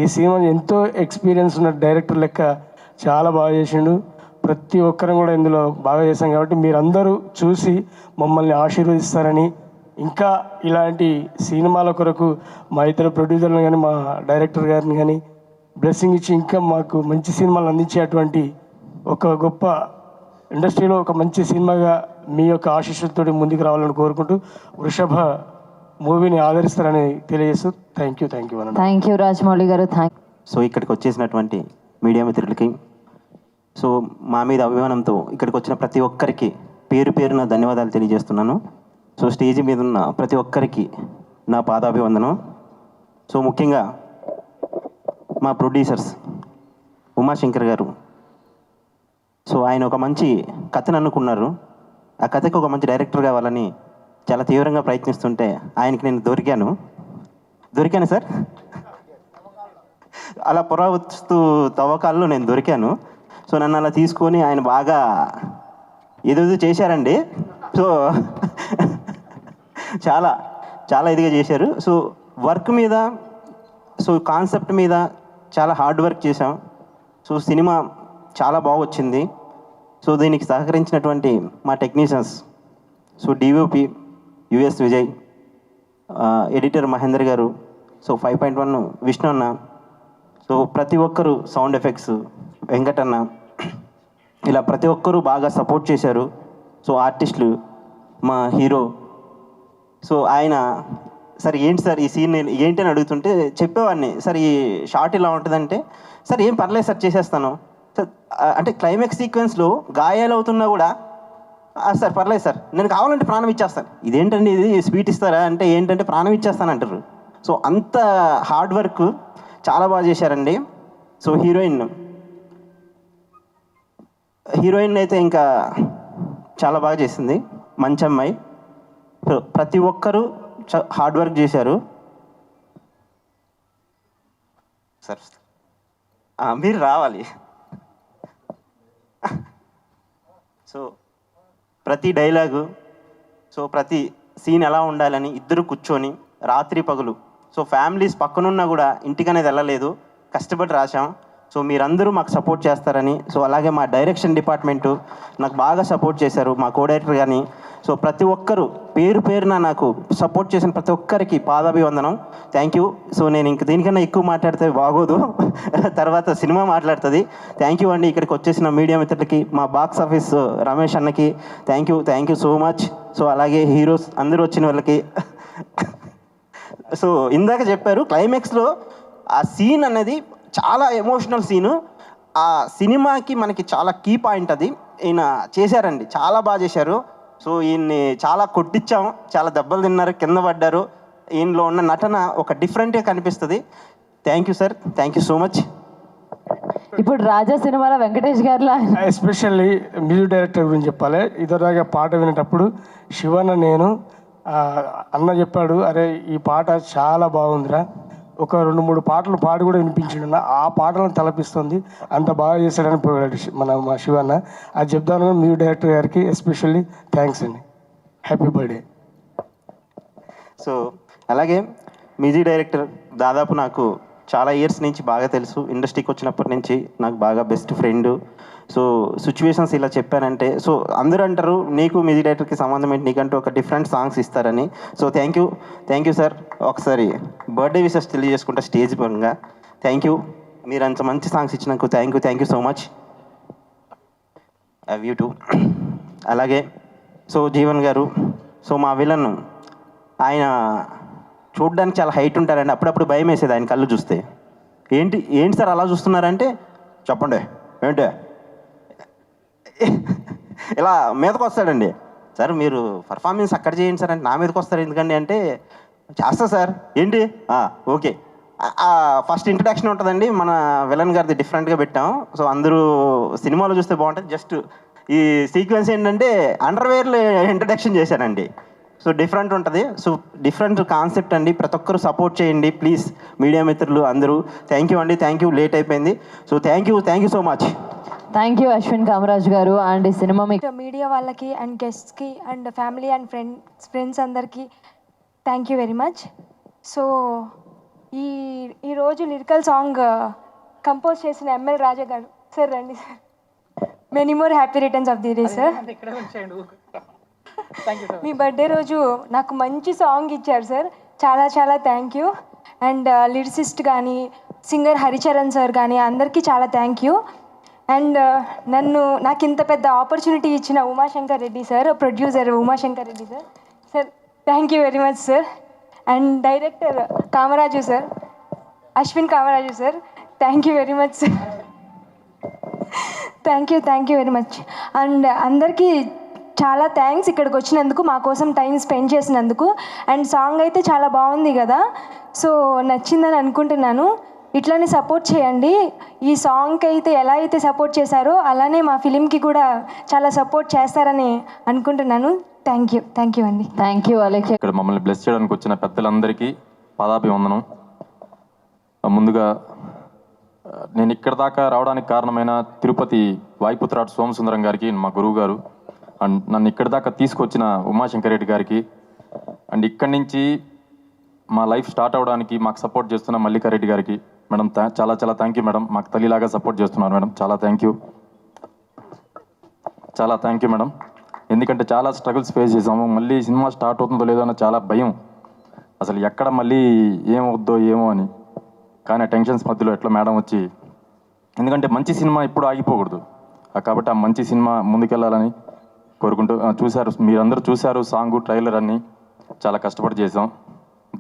ఈ సినిమా ఎంతో ఎక్స్పీరియన్స్ ఉన్న డైరెక్టర్ లెక్క చాలా బాగా చేసిండు. ప్రతి ఒక్కరం కూడా ఇందులో బాగా చేశాం కాబట్టి మీరందరూ చూసి మమ్మల్ని ఆశీర్వదిస్తారని, ఇంకా ఇలాంటి సినిమాల కొరకు మా ఇతర ప్రొడ్యూసర్లను కానీ, మా డైరెక్టర్ గారిని కానీ బ్లెస్సింగ్ ఇచ్చి ఇంకా మాకు మంచి సినిమాలు అందించేటువంటి ఒక గొప్ప ఇండస్ట్రీలో ఒక మంచి సినిమాగా మీ యొక్క ఆశీస్సులతో ముందుకు రావాలని కోరుకుంటూ వృషభ మూవీని ఆదరిస్తారని తెలియజేస్తూ థ్యాంక్ యూ అన్న. థ్యాంక్ యూ రాజమౌళి గారు. థ్యాంక్ సో ఇక్కడికి వచ్చేసినటువంటి మీడియా మిత్రులకి, సో మా మీద అభిమానంతో ఇక్కడికి వచ్చిన ప్రతి ఒక్కరికి పేరు పేరున ధన్యవాదాలు తెలియజేస్తున్నాను. సో స్టేజ్ మీద ఉన్న ప్రతి ఒక్కరికి నా పాదాభివందనం. సో ముఖ్యంగా మా ప్రొడ్యూసర్స్ ఉమాశంకర్ గారు, సో ఆయన ఒక మంచి కథను అనుకున్నారు. ఆ కథకి ఒక మంచి డైరెక్టర్ కావాలని చాలా తీవ్రంగా ప్రయత్నిస్తుంటే ఆయనకి నేను దొరికాను సార్. అలా పురావస్తు తవ్వకాల్లో నేను దొరికాను. సో నన్ను అలా తీసుకొని ఆయన బాగా ఏదో చేశారండి. సో చాలా చాలా ఇదిగా చేశారు. సో వర్క్ మీద, సో కాన్సెప్ట్ మీద చాలా హార్డ్ వర్క్ చేశాం. సో సినిమా చాలా బాగా వచ్చింది. సో దీనికి సహకరించినటువంటి మా technicians, so DOP US Vijay, editor Mahender గారు, సో 5.1 విష్ణు అన్న, సో ప్రతి ఒక్కరు, సౌండ్ ఎఫెక్ట్స్ వెంకటన్న, ఇలా ప్రతి ఒక్కరూ బాగా సపోర్ట్ చేశారు. సో ఆర్టిస్టులు, మా హీరో, సో ఆయన సార్ ఏంటి సార్ ఈ సీన్ ఏంటి అని అడుగుతుంటే చెప్పేవాడిని, సార్ ఈ షార్ట్ ఇలా ఉంటుందంటే సార్ ఏం పర్లేదు సార్ చేసేస్తాను సార్, అంటే క్లైమాక్స్ సీక్వెన్స్లో గాయాలు అవుతున్నా కూడా సార్ పర్లేదు సార్ నేను కావాలంటే ప్రాణం ఇచ్చేస్తాను. ఇదేంటండి ఇది స్వీట్ ఇస్తారా అంటే ఏంటంటే ప్రాణం ఇచ్చేస్తాను అంటారు. సో అంత హార్డ్ వర్క్ చాలా బాగా చేశారండి. సో హీరోయిన్ అయితే ఇంకా చాలా బాగా చేసింది, మంచి అమ్మాయి. సో ప్రతి ఒక్కరూ హార్డ్ వర్క్ చేశారు సార్. మీరు రావాలి. సో ప్రతి డైలాగు, సో ప్రతి సీన్ ఎలా ఉండాలని ఇద్దరు కూర్చొని రాత్రి పగులు, సో ఫ్యామిలీస్ పక్కనున్నా కూడా ఇంటికనేది వెళ్ళలేదు, కష్టపడి రాశాం. సో మీరందరూ మాకు సపోర్ట్ చేస్తారని, సో అలాగే మా డైరెక్షన్ డిపార్ట్మెంటు నాకు బాగా సపోర్ట్ చేశారు, మా కో డైరెక్టర్ కానీ. సో ప్రతి ఒక్కరు పేరు పేరున నాకు సపోర్ట్ చేసిన ప్రతి ఒక్కరికి పాదాభివందనం, థ్యాంక్ యూ. సో నేను ఇంక దీనికన్నా ఎక్కువ మాట్లాడితే బాగోదు, తర్వాత సినిమా మాట్లాడుతుంది. థ్యాంక్ యూ అండి. ఇక్కడికి వచ్చేసిన మీడియా మిత్రులకి, మా బాక్స్ ఆఫీస్ రమేష్ అన్నకి thank you so much. So అలాగే హీరోస్ అందరూ వచ్చిన వాళ్ళకి. సో ఇందాక చెప్పారు క్లైమాక్స్లో ఆ సీన్ అనేది చాలా ఎమోషనల్ సీను. ఆ సినిమాకి మనకి చాలా కీ పాయింట్ అది ఈయన చేశారండి, చాలా బాగా చేశారు. సో ఈయన్ని చాలా కొట్టించాం, చాలా దెబ్బలు తిన్నారు, కింద పడ్డారు. ఈయనలో ఉన్న నటన ఒక డిఫరెంట్గా కనిపిస్తుంది. Thank you sir, thank you so much. ఇప్పుడు రాజా సినిమాలో వెంకటేష్ గారిలా ఎస్పెషల్లీ మ్యూజిక్ డైరెక్టర్ గురించి చెప్పాలి. ఇదివరగా పాట వినేటప్పుడు శివన్న నేను అన్న చెప్పాడు, అరే ఈ పాట చాలా బాగుందిరా, ఒక 2-3 పాటలు పాడి కూడా వినిపించిండు, ఆ పాటలను తలపిస్తుంది, అంత బాగా చేశాడని పోయాడు మా శివన్న. అది చెప్తాను మ్యూజిక్ డైరెక్టర్ గారికి ఎస్పెషల్లీ థ్యాంక్స్ అండి. Happy birthday. సో అలాగే మ్యూజిక్ డైరెక్టర్ దాదాపు నాకు చాలా ఇయర్స్ నుంచి బాగా తెలుసు, ఇండస్ట్రీకి వచ్చినప్పటి నుంచి నాకు బాగా బెస్ట్ ఫ్రెండ్. సో సిచ్యువేషన్స్ ఇలా చెప్పానంటే, సో అందరూ అంటారు నీకు మ్యూజిక్ డైరెక్టర్కి సంబంధం ఏంటి, నీకంటూ ఒక డిఫరెంట్ సాంగ్స్ ఇస్తారని. So thank you sir. ఒకసారి బర్త్డే విషెస్ తెలియజేసుకుంటా స్టేజ్ పరంగా. థ్యాంక్ యూ, మీరు అంత మంచి సాంగ్స్ ఇచ్చినందుకు thank you so much. Love you two. అలాగే సో జీవన్ గారు, సో మా విలన్, ఆయన చూడడానికి చాలా హైట్ ఉంటారండి, అప్పుడప్పుడు భయం వేసేది ఆయన కళ్ళు చూస్తే. ఏంటి సార్ అలా చూస్తున్నారంటే, చెప్పండి ఏంటి ఇలా మీదకి వస్తాడండి. సార్ మీరు పర్ఫార్మెన్స్ అక్కడ చేయండి సార్ అంటే, నా మీదకి వస్తారు ఎందుకండి అంటే, చేస్తా సార్ ఏంటి ఓకే. ఫస్ట్ ఇంట్రడక్షన్ ఉంటుందండి, మన విలన్ గారిది డిఫరెంట్గా పెట్టాం. సో అందరూ సినిమాలో చూస్తే బాగుంటుంది. జస్ట్ ఈ సీక్వెన్స్ ఏంటంటే అండర్వేర్లో ఇంట్రడక్షన్ చేశానండి. సో డిఫరెంట్ ఉంటుంది. సో డిఫరెంట్ కాన్సెప్ట్ అండి, ప్రతి ఒక్కరు సపోర్ట్ చేయండి ప్లీజ్ మీడియా మిత్రులు అందరూ. థ్యాంక్ యూ అండి, థ్యాంక్ యూ, లేట్ అయిపోయింది. So thank you so much. Thank you Ashwin Kamaraj garu. And ఈ సినిమా మీకు మీడియా వాళ్ళకి అండ్ గెస్ట్స్కి అండ్ ఫ్యామిలీ అండ్ ఫ్రెండ్స్ అందరికీ thank you very much. So ఈరోజు లిరికల్ సాంగ్ కంపోజ్ చేసిన ఎంఎల్ రాజా గారు సార్, రండి సార్. Many more happy returns of the day sir. Me birthday రోజు నాకు మంచి సాంగ్ ఇచ్చారు సార్, చాలా థ్యాంక్ యూ. అండ్ లిరిసిస్ట్ కానీ సింగర్ హరిచరణ్ సార్ కానీ అందరికీ చాలా థ్యాంక్ యూ. అండ్ నాకు ఇంత పెద్ద ఆపర్చునిటీ ఇచ్చిన Umashankar Reddy sir, producer Umashankar Reddy sir, sir thank you very much sir. And director Kamaraju sir, Ashwin Kamaraju sir, thank you very much sir. Thank you very much. And అందరికీ చాలా థ్యాంక్స్ ఇక్కడికి వచ్చినందుకు, మా కోసం టైం స్పెండ్ చేసినందుకు. అండ్ సాంగ్ అయితే చాలా బాగుంది కదా, సో నచ్చిందని అనుకుంటున్నాను. ఇట్లానే సపోర్ట్ చేయండి. ఈ సాంగ్కి అయితే ఎలా అయితే సపోర్ట్ చేశారో అలానే మా ఫిలింకి కూడా చాలా సపోర్ట్ చేస్తారని అనుకుంటున్నాను. థ్యాంక్ యూ అండి. Thank you Alex. ఇక్కడ మమ్మల్ని బ్లెస్ చేయడానికి వచ్చిన పెద్దలందరికీ పాదాభివందనం. ముందుగా నేను ఇక్కడ దాకా రావడానికి కారణమైన తిరుపతి వాయుపుత్రాట్ సోమసుందరం గారికి, మా గురువు గారు, అండ్ నన్ను ఇక్కడ దాకా తీసుకొచ్చిన ఉమాశంకర్ రెడ్డి గారికి, అండ్ ఇక్కడి నుంచి మా లైఫ్ స్టార్ట్ అవ్వడానికి మాకు సపోర్ట్ చేస్తున్న మల్లికారెడ్డి గారికి, మేడం చాలా థ్యాంక్ యూ మేడం. మాకు తల్లిలాగా సపోర్ట్ చేస్తున్నారు మేడం, చాలా థ్యాంక్ యూ మేడం. ఎందుకంటే చాలా స్ట్రగుల్స్ ఫేస్ చేసాము. మళ్ళీ సినిమా స్టార్ట్ అవుతుందో లేదో అన్న చాలా భయం, అసలు ఎక్కడ మళ్ళీ ఏమవుద్దో ఏమో అని. కానీ ఆ టెన్షన్స్ మధ్యలో ఎట్లా మేడం వచ్చి, ఎందుకంటే మంచి సినిమా ఎప్పుడు ఆగిపోకూడదు కాబట్టి ఆ మంచి సినిమా ముందుకెళ్ళాలని కోరుకుంటూ మీరందరూ చూశారు సాంగు ట్రైలర్ అన్నీ చాలా కష్టపడి చేసాం.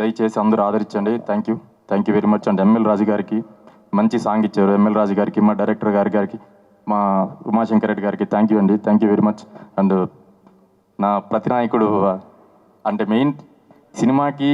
దయచేసి అందరూ ఆదరించండి. Thank you very much. And ML Raju గారికి మంచి సాంగ్ ఇచ్చారు. ఎంఎల్ రాజు గారికి, మా డైరెక్టర్ గారికి, మా ఉమాశంకర్ రెడ్డి గారికి thank you very much. And నా ప్రతినాయకుడు అంటే మెయిన్ సినిమాకి